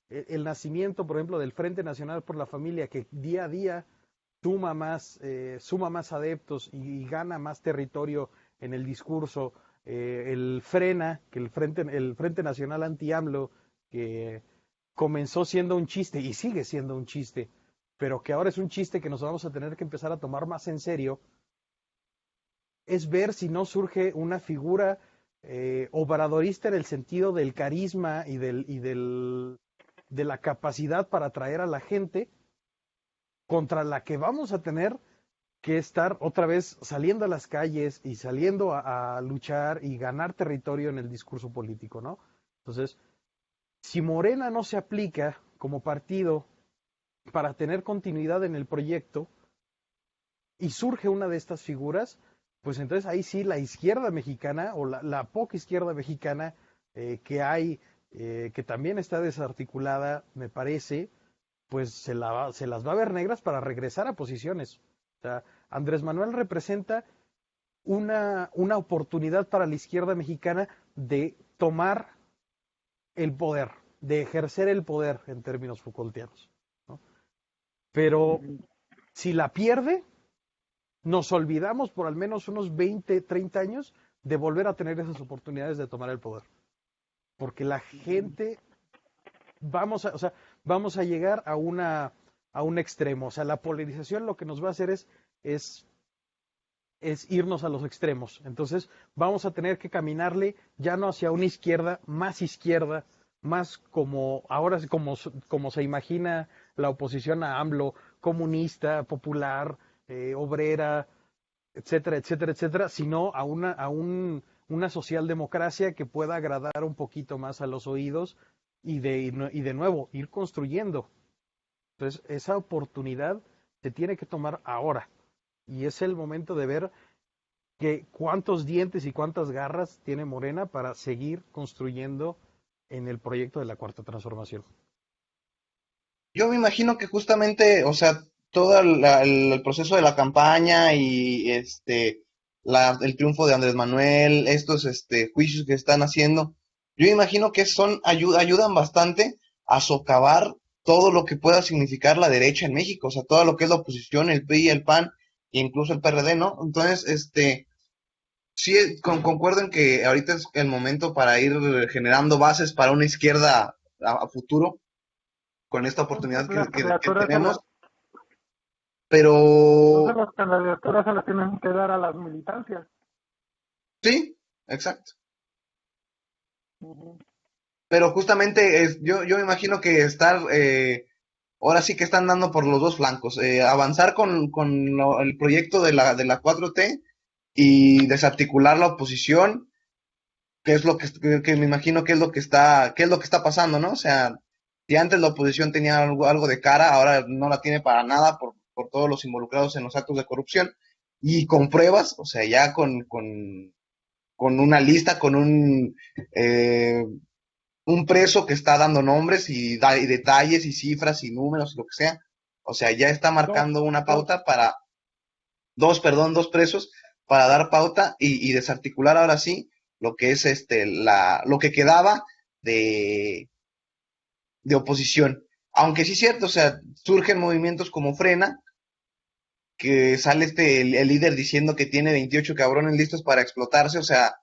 el nacimiento, por ejemplo, del Frente Nacional por la Familia, que día a día suma más adeptos y gana más territorio en el discurso el Frena, que el Frente Nacional Anti-AMLO, que comenzó siendo un chiste y sigue siendo un chiste, pero que ahora es un chiste que nos vamos a tener que empezar a tomar más en serio, es ver si no surge una figura obradorista en el sentido del carisma de la capacidad para atraer a la gente, contra la que vamos a tener que estar otra vez saliendo a las calles y saliendo a luchar y ganar territorio en el discurso político, ¿no? Entonces, si Morena no se aplica como partido para tener continuidad en el proyecto y surge una de estas figuras, pues entonces ahí sí la izquierda mexicana o la poca izquierda mexicana que hay, que también está desarticulada, me parece, pues se las va a ver negras para regresar a posiciones. O sea, Andrés Manuel representa una oportunidad para la izquierda mexicana de tomar el poder, de ejercer el poder en términos Foucaultianos, ¿no? Pero si la pierde, nos olvidamos por al menos unos 20, 30 años de volver a tener esas oportunidades de tomar el poder. Porque la gente, o sea, vamos a llegar a un extremo. O sea, la polarización lo que nos va a hacer es irnos a los extremos. Entonces, vamos a tener que caminarle ya no hacia una izquierda, más como ahora como se imagina la oposición a AMLO, comunista, popular, obrera, etcétera, etcétera, etcétera, sino a una socialdemocracia que pueda agradar un poquito más a los oídos y de nuevo ir construyendo. Entonces, esa oportunidad se tiene que tomar ahora. Y es el momento de ver que cuántos dientes y cuántas garras tiene Morena para seguir construyendo en el proyecto de la Cuarta Transformación. Yo me imagino que justamente, o sea, todo el proceso de la campaña y el triunfo de Andrés Manuel, estos juicios que están haciendo, yo me imagino que ayudan bastante a socavar todo lo que pueda significar la derecha en México, o sea, todo lo que es la oposición, el PRI, el PAN e incluso el PRD, ¿no? Entonces, sí, concuerdo en que ahorita es el momento para ir generando bases para una izquierda a futuro con esta oportunidad Las que candidaturas se tenemos, las, pero entonces las candidaturas se las tienen que dar a las militancias. sí, exacto. Ujú. Pero justamente yo me imagino que ahora sí que están dando por los dos flancos, avanzar con el proyecto de la 4T y desarticular la oposición, que es lo que me imagino que es lo que está pasando, ¿no? O sea, si antes la oposición tenía algo de cara, ahora no la tiene para nada por todos los involucrados en los actos de corrupción y con pruebas, o sea, ya con una lista, con un preso que está dando nombres y detalles y cifras y números y lo que sea. O sea, ya está Dos, marcando una dos. pauta para dos presos para dar pauta y desarticular ahora sí lo que es lo que quedaba de, de oposición. Aunque sí es cierto, o sea, surgen movimientos como Frena, que sale el líder diciendo que tiene 28 cabrones listos para explotarse, o sea,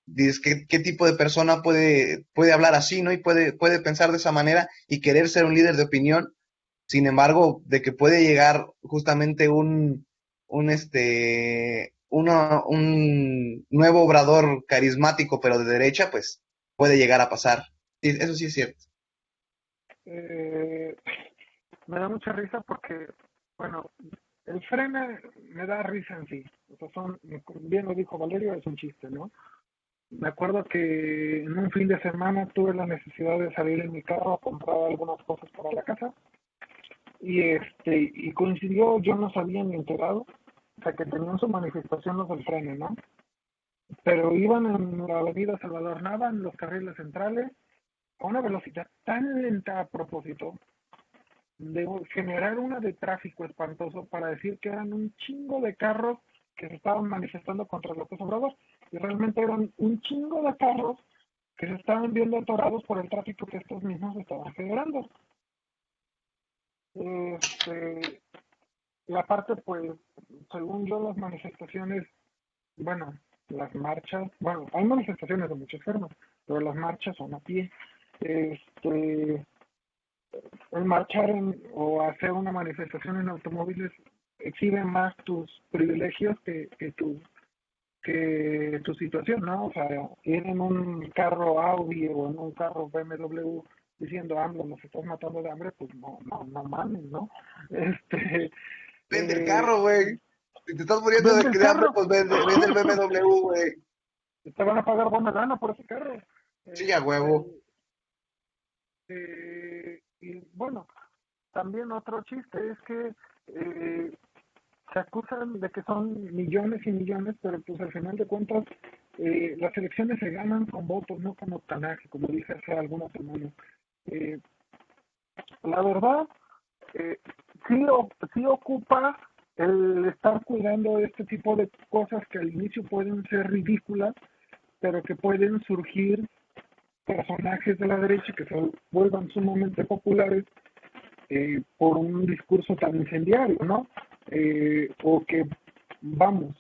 dices, ¿qué tipo de persona puede hablar así, ¿no? Y puede pensar de esa manera y querer ser un líder de opinión. Sin embargo, de que puede llegar justamente un nuevo obrador carismático, pero de derecha, pues puede llegar a pasar. Sí, eso sí es cierto. Eh, Me da mucha risa porque, bueno, el frena me da risa en sí. O sea, bien lo dijo Valerio, es un chiste, ¿no? Me acuerdo que en un fin de semana tuve la necesidad de salir en mi carro a comprar algunas cosas para la casa y coincidió, yo no sabía ni enterado, o sea, que tenían su manifestación los del freno, ¿no? Pero iban en la avenida Salvador Nava, en los carriles centrales, a una velocidad tan lenta a propósito, de generar una de tráfico espantoso para decir que eran un chingo de carros que se estaban manifestando contra López Obrador y realmente eran un chingo de carros que se estaban viendo atorados por el tráfico que estos mismos estaban generando. Este, y aparte, pues, según yo, las manifestaciones, bueno, las marchas, bueno, hay manifestaciones de muchas formas, pero las marchas son a pie. Este, el marchar o hacer una manifestación en automóviles exhibe más tus privilegios que tu situación, ¿no? O sea, ir en un carro Audi o en un carro BMW diciendo, AMLO, nos estás matando de hambre, pues no mames, ¿no? Este, Vende el eh, carro, güey. Si te estás muriendo vende el de hambre, carro, pues vende el BMW, güey. te van a pagar buena gana por ese carro. Sí, a huevo. Y bueno, también otro chiste es que se acusan de que son millones y millones, pero pues al final de cuentas las elecciones se ganan con votos, no con octanaje, como dije hace algunas semanas. Eh, la verdad, eh, sí ocupa el estar cuidando de este tipo de cosas que al inicio pueden ser ridículas, pero que pueden surgir personajes de la derecha que se vuelvan sumamente populares por un discurso tan incendiario, ¿no? O que, vamos,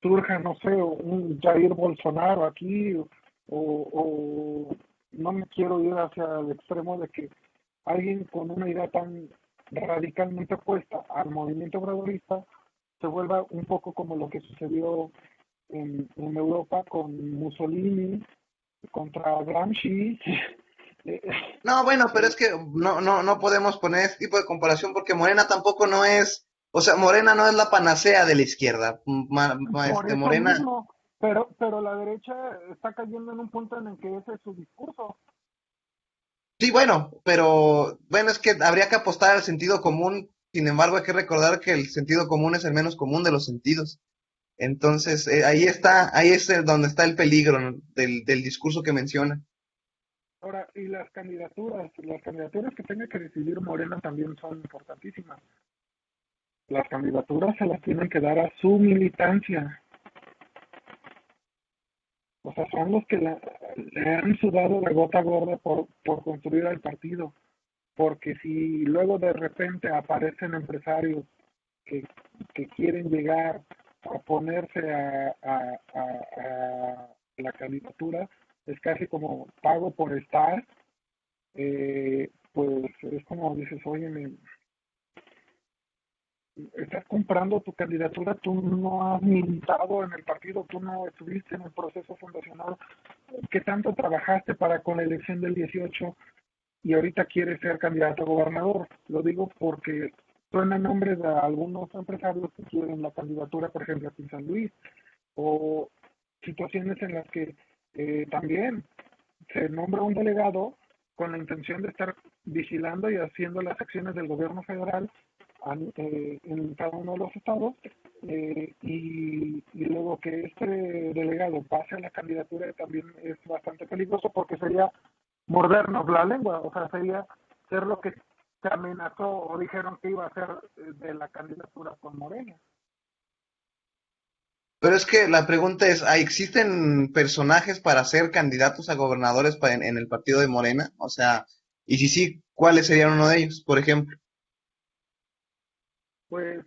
surja, no sé, un Jair Bolsonaro aquí, o no me quiero ir hacia el extremo de que alguien con una idea tan radicalmente opuesta al movimiento obradorista se vuelva un poco como lo que sucedió en Europa con Mussolini contra Gramsci. eh, No, bueno, pero eh, es que no podemos poner este tipo de comparación porque Morena tampoco no es, o sea, Morena no es la panacea de la izquierda. Por eso Morena, mismo, pero la derecha está cayendo en un punto en el que ese es su discurso. sí, bueno, pero bueno, es que habría que apostar al sentido común. Sin embargo, hay que recordar que el sentido común es el menos común de los sentidos. Entonces, ahí es donde está el peligro, ¿no? del discurso que menciona. Ahora, y las candidaturas que tenga que decidir Morena también son importantísimas. Las candidaturas se las tienen que dar a su militancia. O sea, son los que le han sudado de gota gorda por construir al partido. Porque si luego de repente aparecen empresarios que, que quieren llegar a ponerse a la candidatura, es casi como pago por estar, pues es como dices, oye, estás comprando tu candidatura, tú no has militado en el partido, tú no estuviste en el proceso fundacional, ¿qué tanto trabajaste para con la elección del 18 y ahorita quieres ser candidato a gobernador? Lo digo porque suenan nombres de algunos empresarios que quieren la candidatura, por ejemplo, aquí en San Luis, o situaciones en las que también se nombra un delegado con la intención de estar vigilando y haciendo las acciones del gobierno federal en cada uno de los estados, y luego que este delegado pase a la candidatura también es bastante peligroso porque sería mordernos la lengua, o sea, sería ser lo que se amenazó o dijeron que iba a ser de la candidatura con Morena. Pero es que la pregunta es, ¿existen personajes para ser candidatos a gobernadores en el partido de Morena? O sea, y si sí, ¿cuáles serían uno de ellos, por ejemplo? Pues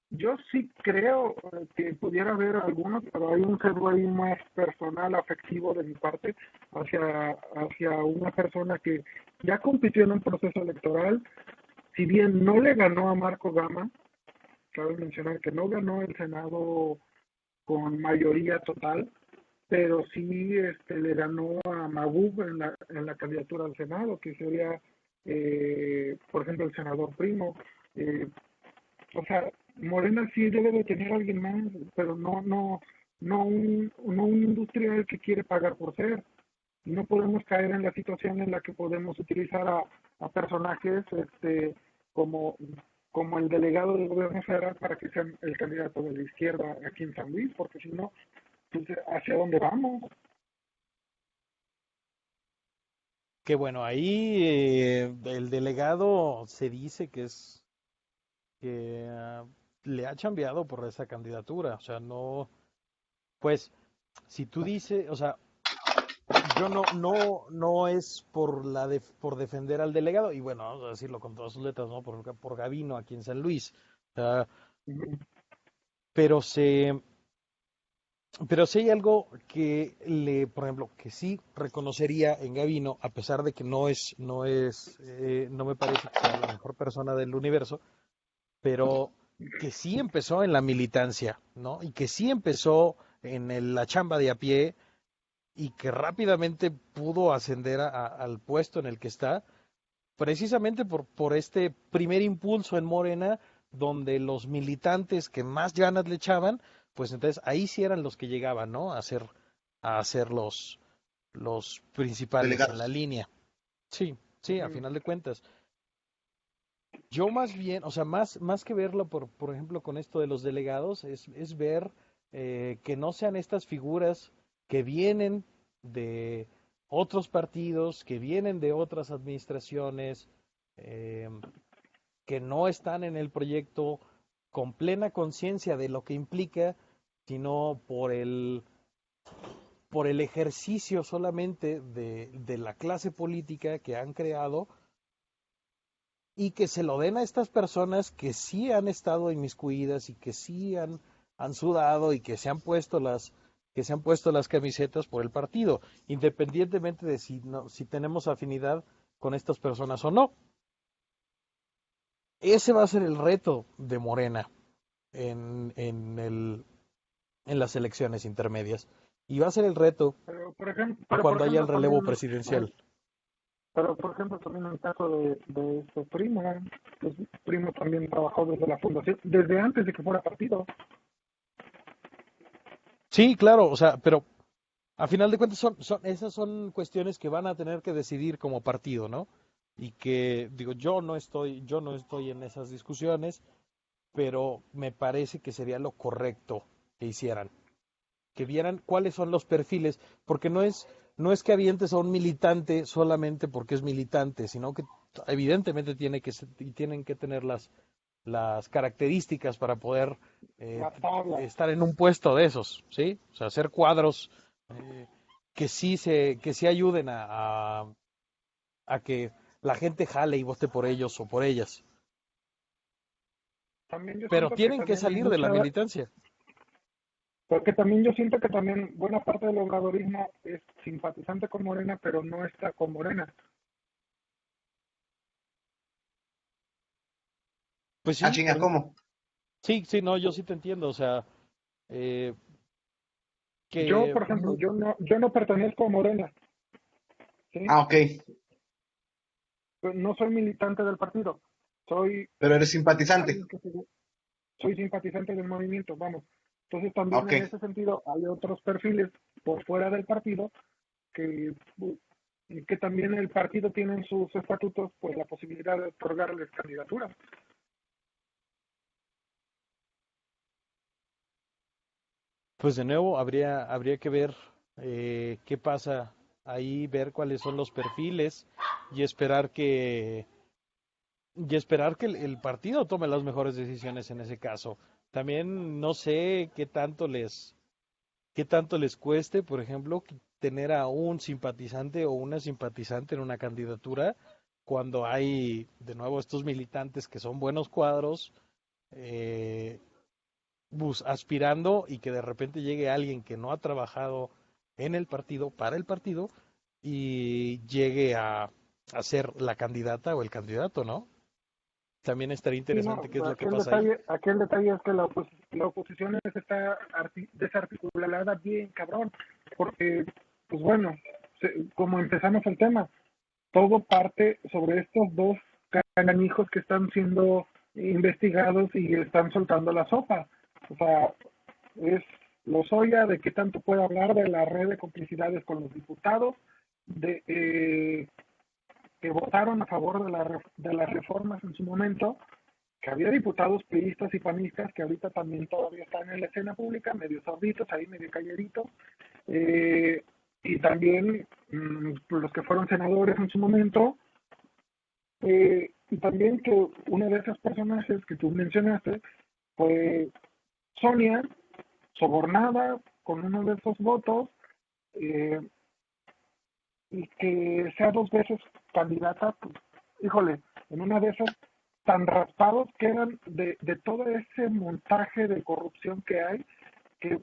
yo sí creo que pudiera haber algunos, pero hay un sesgo ahí más personal, afectivo de mi parte, hacia una persona que ya compitió en un proceso electoral, si bien no le ganó a Marco Gama, cabe mencionar que no ganó el Senado con mayoría total, pero sí le ganó a Magub en la candidatura al Senado, que sería, por ejemplo, el senador Primo. Eh, o sea, Morena sí debe de tener a alguien más, pero no un industrial que quiere pagar por ser. No podemos caer en la situación en la que podemos utilizar a personajes como, como el delegado del gobierno federal para que sean el candidato de la izquierda aquí en San Luis, porque si no, pues, ¿hacia dónde vamos? Que bueno, ahí el delegado se dice que es que le ha chambeado por esa candidatura, o sea, no, pues, si tú dices, o sea, yo no es por por defender al delegado, y bueno, vamos a decirlo con todas sus letras, ¿no? Por Gavino aquí en San Luis, o sea, pero Pero sí hay algo por ejemplo, que sí reconocería en Gavino, a pesar de que no me parece que sea la mejor persona del universo, pero que sí empezó en la militancia, ¿no? Y que sí empezó la chamba de a pie y que rápidamente pudo ascender al puesto en el que está, precisamente por este primer impulso en Morena, donde los militantes que más ganas le echaban, pues entonces ahí sí eran los que llegaban, ¿no? A ser los principales en la Delegados. línea. Sí, sí, a Ujú. final de cuentas. Yo más bien, o sea, más que verlo, por ejemplo, con esto de los delegados, es ver que no sean estas figuras que vienen de otros partidos, que vienen de otras administraciones, eh, que no están en el proyecto con plena conciencia de lo que implica, sino por el ejercicio solamente de la clase política que han creado y que se lo den a estas personas que sí han estado inmiscuidas y que sí han sudado y que se han puesto las camisetas por el partido, independientemente de si tenemos afinidad con estas personas o no. Ese va a ser el reto de Morena en las elecciones intermedias. Y va a ser el reto Pero por cuando haya ejemplo el relevo también, presidencial. pero por ejemplo también en el caso de su primo, pues su primo también trabajó desde la fundación, desde antes de que fuera partido. Sí, claro, o sea, pero a final de cuentas esas son cuestiones que van a tener que decidir como partido, ¿no? Y que, digo, yo no estoy en esas discusiones, pero me parece que sería lo correcto que hicieran, que vieran cuáles son los perfiles, porque no es que avientes a un militante solamente porque es militante, sino que evidentemente tienen que tener las características para poder La tabla. estar en un puesto de esos, ¿sí? O sea, hacer cuadros eh, que sí ayuden a que la gente jale y vote por ellos o por ellas. También yo Pero siento que tienen que también salir de la mucha, militancia. porque también yo siento que también buena parte del obradorismo es simpatizante con Morena, pero no está con Morena. Pues Ah, sí, chinga, ¿cómo? sí, sí, no, yo sí te entiendo. O sea, eh, Yo, que por ejemplo, yo no pertenezco a Morena, ¿sí? Ah, ok. Pues no soy militante del partido, soy Pero eres simpatizante. alguien soy simpatizante del movimiento, vamos. Entonces también Ok. en ese sentido hay otros perfiles por fuera del partido que, que también el partido tiene en sus estatutos pues la posibilidad de otorgarles candidaturas. pues de nuevo habría que ver qué pasa ahí, ver cuáles son los perfiles y esperar que el partido tome las mejores decisiones en ese caso. También no sé qué tanto les cueste, por ejemplo, tener a un simpatizante o una simpatizante en una candidatura cuando hay de nuevo estos militantes que son buenos cuadros, eh, aspirando y que de repente llegue alguien que no ha trabajado en el partido, para el partido, y llegue a ser la candidata o el candidato, ¿no? También estaría Sí, no, interesante qué es lo que aquel pasa ahí. detalle, aquel detalle es que la oposición está desarticulada bien cabrón, porque, pues bueno, como empezamos el tema, todo parte sobre estos dos cananijos que están siendo investigados y están soltando la sopa. O sea, es Lozoya de qué tanto puede hablar de la red de complicidades con los diputados, de que votaron a favor de las reformas en su momento, que había diputados priistas y panistas que ahorita también todavía están en la escena pública, medio sorditos, ahí medio calleritos, eh, y también los que fueron senadores en su momento, y también que una de esas personajes que tú mencionaste fue Sonia, sobornada con uno de esos votos, eh, y que sea dos veces candidata, pues, híjole, en una de esas tan raspados quedan de todo ese montaje de corrupción que hay, que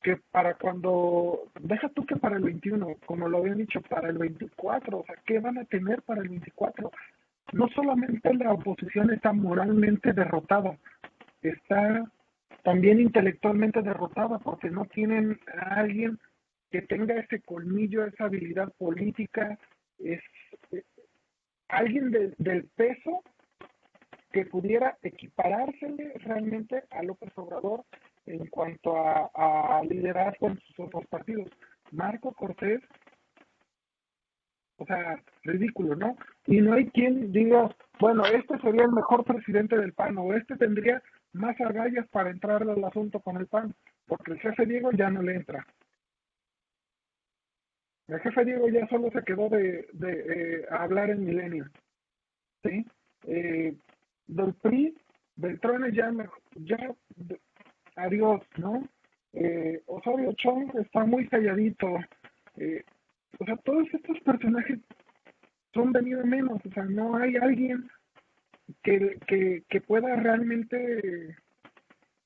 que para cuando, deja tú que para el 21, como lo habían dicho, para el 24, o sea, ¿qué van a tener para el 24? No solamente la oposición está moralmente derrotada, está también intelectualmente derrotada porque no tienen a alguien que tenga ese colmillo, esa habilidad política, es alguien del peso que pudiera equiparársele realmente a López Obrador en cuanto a liderazgo en sus otros partidos. Marco Cortés, o sea, ridículo, ¿no? Y no hay quien diga, bueno, este sería el mejor presidente del PAN o este tendría más agallas para entrar al asunto con el PAN, porque el jefe Diego ya no le entra. El jefe Diego ya solo se quedó de hablar en Milenio, ¿sí? Del PRI, Beltrones ya adiós, ¿no? Osorio Chong está muy calladito. O sea, todos estos personajes son venido menos, o sea, no hay alguien que pueda realmente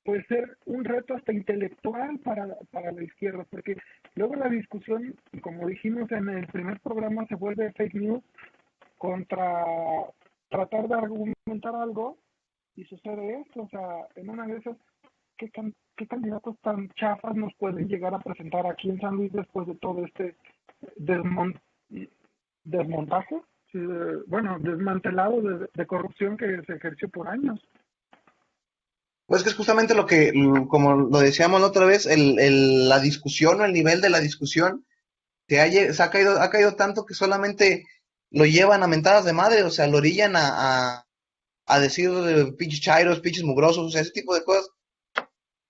pues ser un reto hasta intelectual para la izquierda, porque luego la discusión, como dijimos en el primer programa, se vuelve fake news contra tratar de argumentar algo y sucede esto, o sea, en una de esas, ¿qué candidatos tan chafas nos pueden llegar a presentar aquí en San Luis después de todo este desmon- desmontaje? Sí, bueno, desmantelado de corrupción que se ejerció por años. Pues que es justamente lo que, como lo decíamos la otra vez, la discusión o el nivel de la discusión ha caído tanto que solamente lo llevan a mentadas de madre, o sea, lo orillan a decir pinches chairos, pinches mugrosos, o sea, ese tipo de cosas.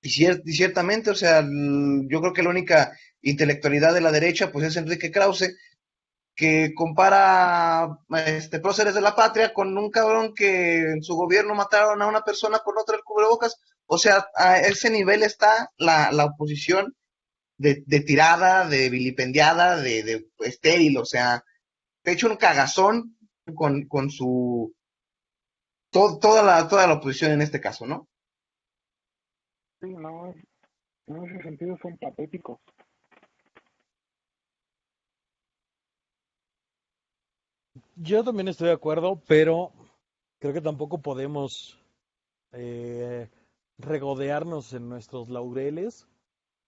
Y ciertamente, o sea, yo creo que la única intelectualidad de la derecha, pues es Enrique Krause, que compara próceres de la patria con un cabrón que en su gobierno mataron a una persona con otra del cubrebocas. O sea, a ese nivel está la oposición de tirada, de vilipendiada, de estéril, o sea, de hecho un cagazón con su toda la oposición en este caso, ¿no? Sí, no, en ese sentido son patéticos. Yo también estoy de acuerdo, pero creo que tampoco podemos eh, regodearnos en nuestros laureles,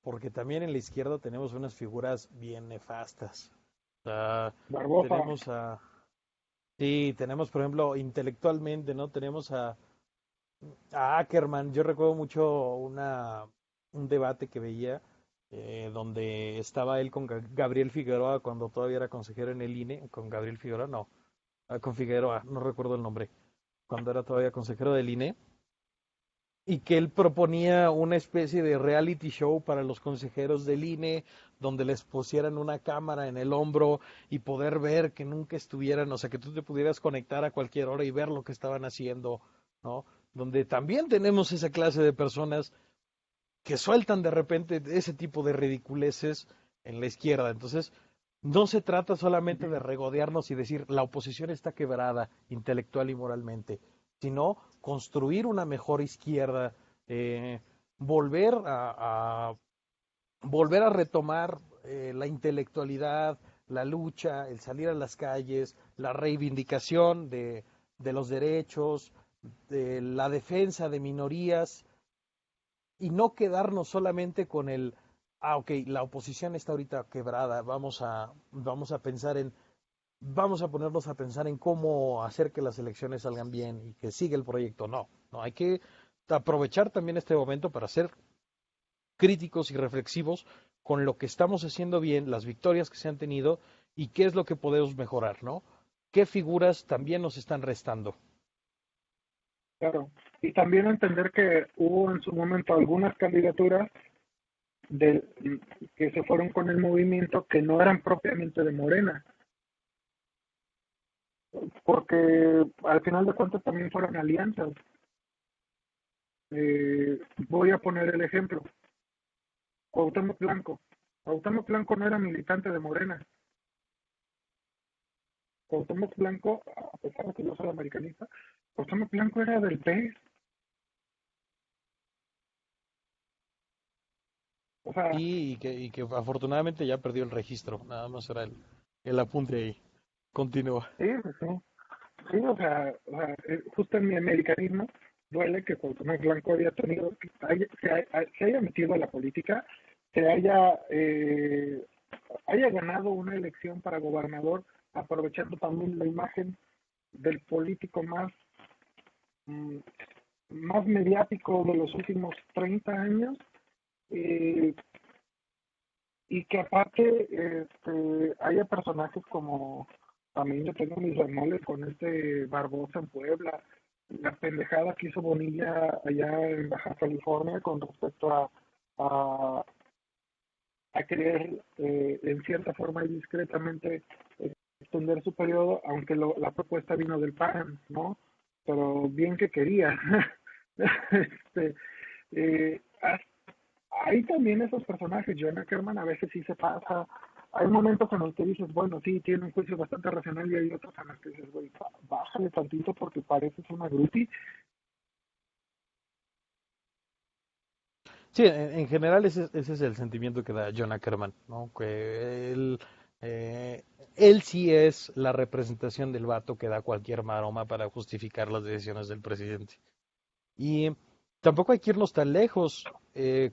porque también en la izquierda tenemos unas figuras bien nefastas. O sea, Barbosa, tenemos sí, tenemos por ejemplo intelectualmente, ¿no? Tenemos a Ackerman. Yo recuerdo mucho un debate que veía donde estaba él con Gabriel Figueroa cuando todavía era consejero en el INE, con Gabriel Figueroa, no, con Figueroa, no recuerdo el nombre, cuando era todavía consejero del INE, y que él proponía una especie de reality show para los consejeros del INE, donde les pusieran una cámara en el hombro y poder ver que nunca estuvieran, o sea, que tú te pudieras conectar a cualquier hora y ver lo que estaban haciendo, ¿no? Donde también tenemos esa clase de personas que sueltan de repente ese tipo de ridiculeces en la izquierda. Entonces, no se trata solamente de regodearnos y decir la oposición está quebrada intelectual y moralmente, sino construir una mejor izquierda, eh, volver volver a retomar la intelectualidad, la lucha, el salir a las calles, la reivindicación de los derechos, de la defensa de minorías y no quedarnos solamente con ok, la oposición está ahorita quebrada, vamos a pensar vamos a ponernos a pensar en cómo hacer que las elecciones salgan bien y que siga el proyecto. No, no, hay que aprovechar también este momento para ser críticos y reflexivos con lo que estamos haciendo bien, las victorias que se han tenido y qué es lo que podemos mejorar, ¿no? ¿Qué figuras también nos están restando? claro. Y también entender que hubo en su momento algunas candidaturas de, que se fueron con el movimiento que no eran propiamente de Morena, porque al final de cuentas también fueron alianzas. Voy a poner el ejemplo. Cuauhtémoc Blanco. Cuauhtémoc Blanco no era militante de Morena. Cuauhtémoc Blanco, a pesar de que yo soy americanista, Cuauhtémoc Blanco era del PES. O sea, Y que afortunadamente ya perdió el registro. Nada más era el apunte ahí. Continúa. sí, pues sí. Sí, justo en mi americanismo duele que Cuauhtémoc Blanco haya tenido, se haya metido a la política, se haya ganado una elección para gobernador, aprovechando también la imagen del político mm, más mediático de los últimos 30 años, eh, y que aparte haya personajes como, también yo tengo mis bemoles con este Barbosa en Puebla, la pendejada que hizo Bonilla allá en Baja California con respecto a, a querer en cierta forma y discretamente extender su periodo, aunque la propuesta vino del PAN, ¿no? Pero bien que quería. este, eh, hay también esos personajes. John Ackerman a veces sí se pasa. Hay momentos en los que dices, bueno, sí, tiene un juicio bastante racional, y hay otros en los que dices, güey, bájale tantito porque pareces una grupi. Sí, en general ese es el sentimiento que da John Ackerman, ¿no? Que él sí es la representación del vato que da cualquier maroma para justificar las decisiones del presidente. Y tampoco hay que irnos tan lejos,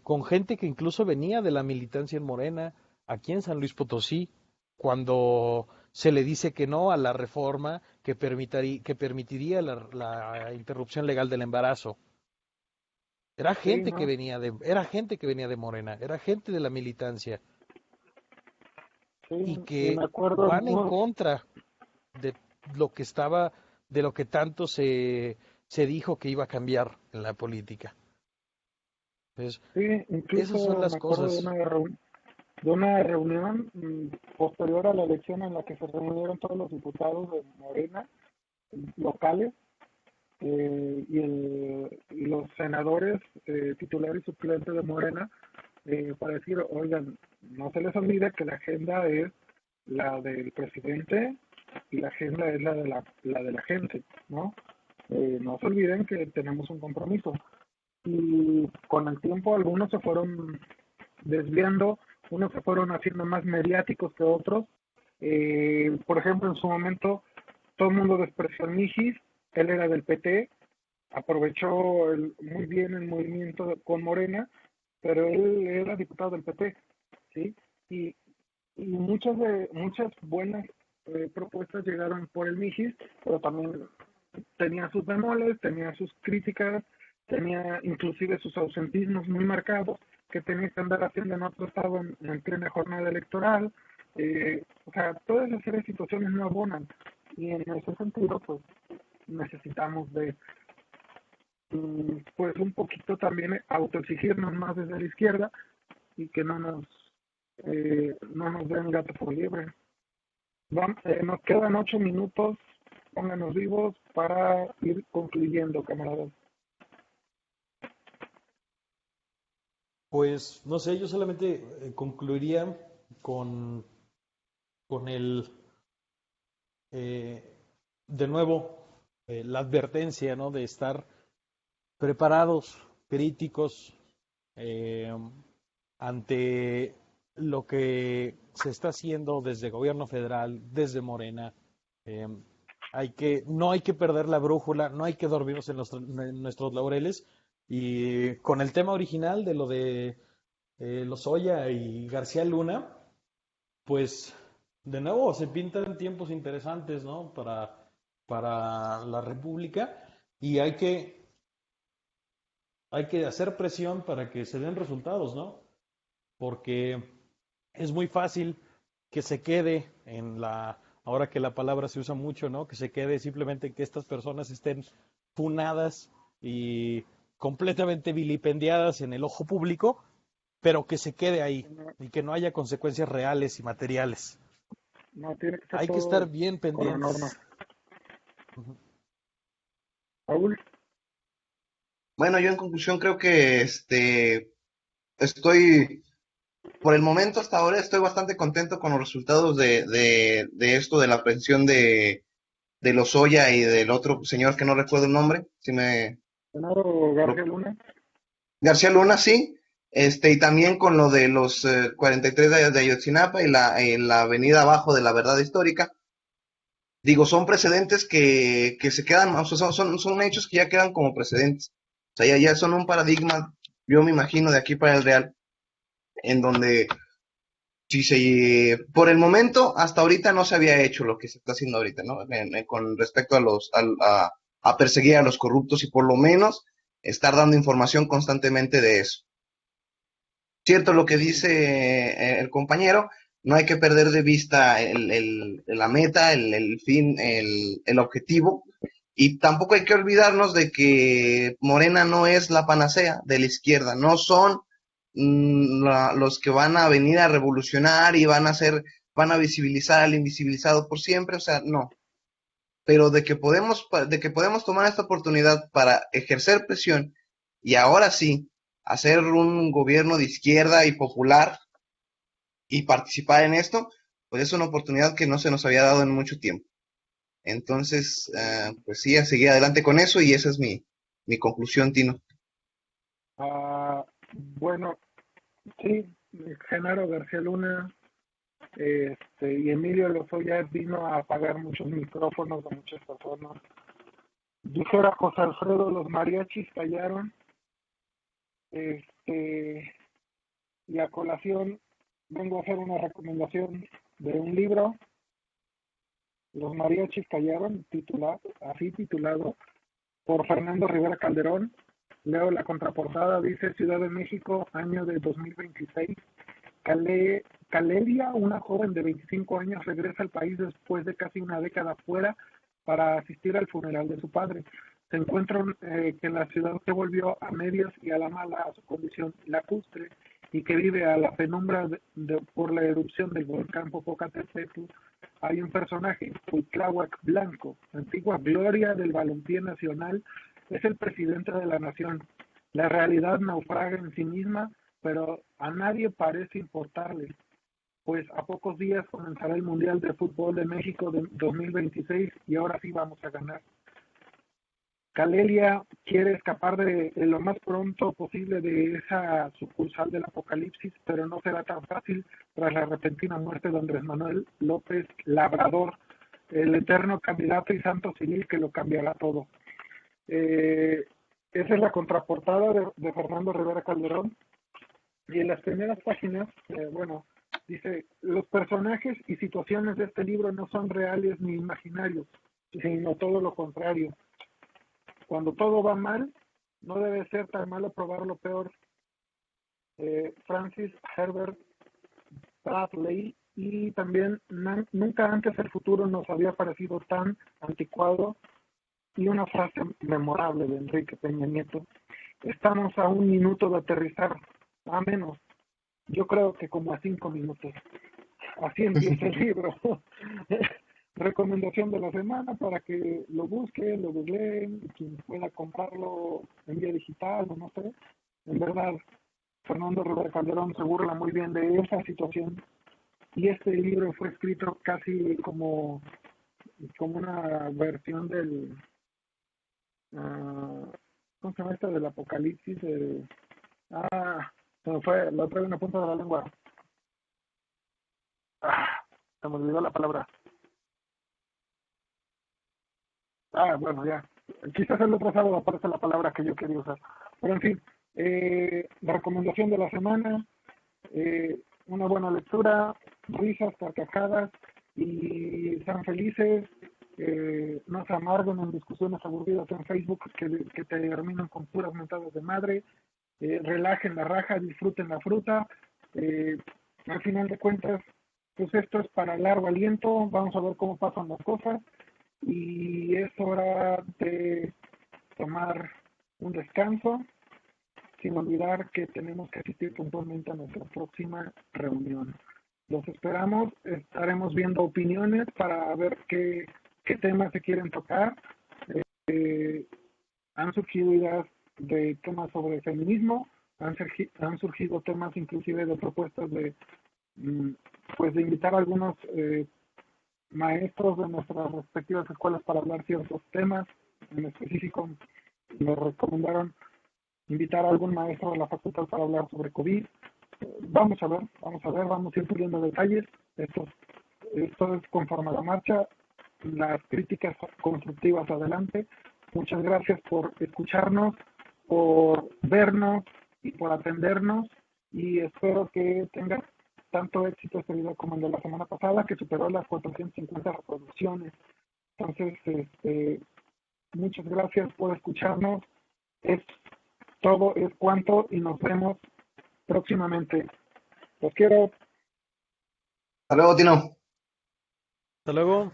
con gente que incluso venía de la militancia en Morena, aquí en San Luis Potosí, cuando se le dice que no a la reforma que permitiría la interrupción legal del embarazo. Sí, ¿no? Era gente que venía de Morena, era gente de la militancia Sí, y y que me acuerdo van en muy, contra de lo que estaba, de lo que tanto se dijo que iba a cambiar en la política. Entonces, sí, esas son incluso las me acuerdo cosas. de una reunión posterior a la elección en la que se reunieron todos los diputados de Morena locales, y los senadores titulares y suplentes de Morena, para decir, oigan, no se les olvide que la agenda es la del presidente y la agenda es la de la gente, ¿no? No se olviden que tenemos un compromiso. Y con el tiempo algunos se fueron desviando, unos se fueron haciendo más mediáticos que otros. Por ejemplo, en su momento todo el mundo despreció a Mijis, él era del PT, aprovechó muy bien el movimiento con Morena, pero él era diputado del PT, ¿sí? Y, y muchas buenas propuestas llegaron por el Mijis, pero también tenía sus bemoles, tenía sus críticas, tenía inclusive sus ausentismos muy marcados que tenía que andar haciendo en otro estado en plena jornada electoral. Toda esa serie de situaciones no abonan, y en ese sentido pues necesitamos de pues un poquito también autoexigirnos más desde la izquierda y que no nos den gato por liebre. Nos quedan 8 minutos, pónganos vivos para ir concluyendo, camaradas. Pues no sé, yo solamente concluiría con, con eh, de nuevo, la advertencia, ¿no? De estar preparados, críticos, eh, ante lo que se está haciendo desde el gobierno federal, desde Morena. Eh, no hay que perder la brújula, no hay que dormirnos en nuestros laureles. Y con el tema original de lo de Lozoya y García Luna, pues de nuevo se pintan tiempos interesantes, ¿no? Para la República, y hay que hacer presión para que se den resultados, ¿no? Porque es muy fácil que se quede ahora que la palabra se usa mucho, ¿no? Que se quede simplemente que estas personas estén funadas y completamente vilipendiadas en el ojo público, pero que se quede ahí No, y que no haya consecuencias reales y materiales. no tiene que ser Hay que estar todo bien con la norma. pendientes. Raúl, Bueno, yo en conclusión creo que estoy, por el momento hasta ahora, estoy bastante contento con los resultados de esto, de la aprehensión de Lozoya y del otro señor que no recuerdo el nombre, si me Senado lo- García Luna. García Luna, sí. Y también con lo de los 43 de Ayotzinapa y la avenida abajo de la verdad histórica. Digo, son precedentes que se quedan, o sea, son hechos que ya quedan como precedentes. O sea, ya son un paradigma, yo me imagino, de aquí para el Real, en donde si se, por el momento, hasta ahorita no se había hecho lo que se está haciendo ahorita, ¿no? Con respecto a perseguir a los corruptos y por lo menos estar dando información constantemente de eso. Cierto lo que dice el compañero, no hay que perder de vista la meta, el fin, el objetivo, y tampoco hay que olvidarnos de que Morena no es la panacea de la izquierda, no son los que van a venir a revolucionar y van a visibilizar al invisibilizado por siempre, o sea, no. Pero de que podemos tomar esta oportunidad para ejercer presión y ahora sí hacer un gobierno de izquierda y popular y participar en esto, pues es una oportunidad que no se nos había dado en mucho tiempo. Entonces, pues sí, a seguir adelante con eso y esa es mi conclusión, Tino. Bueno, sí, Genaro García Luna y Emilio Lozoya vino a apagar muchos micrófonos de muchas personas. Dijera José Alfredo, los mariachis callaron. Y a colación vengo a hacer una recomendación de un libro, Los mariachis callaron, así titulado, por Fernando Rivera Calderón. Leo la contraportada, dice Ciudad de México, año de 2026. Calelia, una joven de 25 años, regresa al país después de casi una década fuera para asistir al funeral de su padre. Se encuentran que la ciudad se volvió a medias y a la mala a su condición lacustre y que vive a la penumbra por la erupción del volcán Popocatépetl. Hay un personaje, Cuitláhuac Blanco, antigua gloria del balompié nacional, es el presidente de la nación. La realidad naufraga en sí misma, pero a nadie parece importarle, pues a pocos días comenzará el Mundial de Fútbol de México de 2026 y ahora sí vamos a ganar. Calelia quiere escapar de lo más pronto posible de esa sucursal del apocalipsis, pero no será tan fácil tras la repentina muerte de Andrés Manuel López Labrador, el eterno candidato y santo civil que lo cambiará todo. Esa es la contraportada de Fernando Rivera Calderón. Y en las primeras páginas, dice, los personajes y situaciones de este libro no son reales ni imaginarios, sino todo lo contrario. Cuando todo va mal, no debe ser tan malo probar lo peor. Francis Herbert Bradley. Y también nunca antes el futuro nos había parecido tan anticuado. Y una frase memorable de Enrique Peña Nieto: estamos a 1 minuto de aterrizar, a menos, yo creo que como a 5 minutos. Así empieza el libro. Recomendación de la semana para que lo busquen, lo googleen, quien pueda comprarlo en vía digital o no sé. En verdad, Fernando Rivera Calderón se burla muy bien de esa situación y este libro fue escrito casi como una versión del ¿cómo se llama esto? Del apocalipsis. Se me fue, lo traigo en la punta de la lengua. Se me olvidó la palabra. Bueno, ya. Quizás el otro sábado aparece la palabra que yo quería usar. Pero en fin, la recomendación de la semana, una buena lectura, risas, carcajadas y sean felices. No se amarguen en discusiones aburridas en Facebook que terminan con puras mentadas de madre. Relajen la raja, disfruten la fruta. Al final de cuentas, pues esto es para largo aliento. Vamos a ver cómo pasan las cosas. Y es hora de tomar un descanso, sin olvidar que tenemos que asistir puntualmente a nuestra próxima reunión. Los esperamos, estaremos viendo opiniones para ver qué temas se quieren tocar. Han surgido ideas de temas sobre feminismo, han surgido temas inclusive de propuestas de invitar a algunos maestros de nuestras respectivas escuelas para hablar ciertos temas. En específico me recomendaron invitar a algún maestro de la facultad para hablar sobre COVID. Vamos a ver, vamos a ir puliendo detalles. Esto es conforme a la marcha, las críticas constructivas adelante. Muchas gracias por escucharnos, por vernos y por atendernos, y espero que tenga tanto éxito este video como el de la semana pasada, que superó las 450 reproducciones. Entonces, muchas gracias por escucharnos. Es todo, es cuanto, y nos vemos próximamente. Los quiero. Hasta luego, Tino. Hasta luego.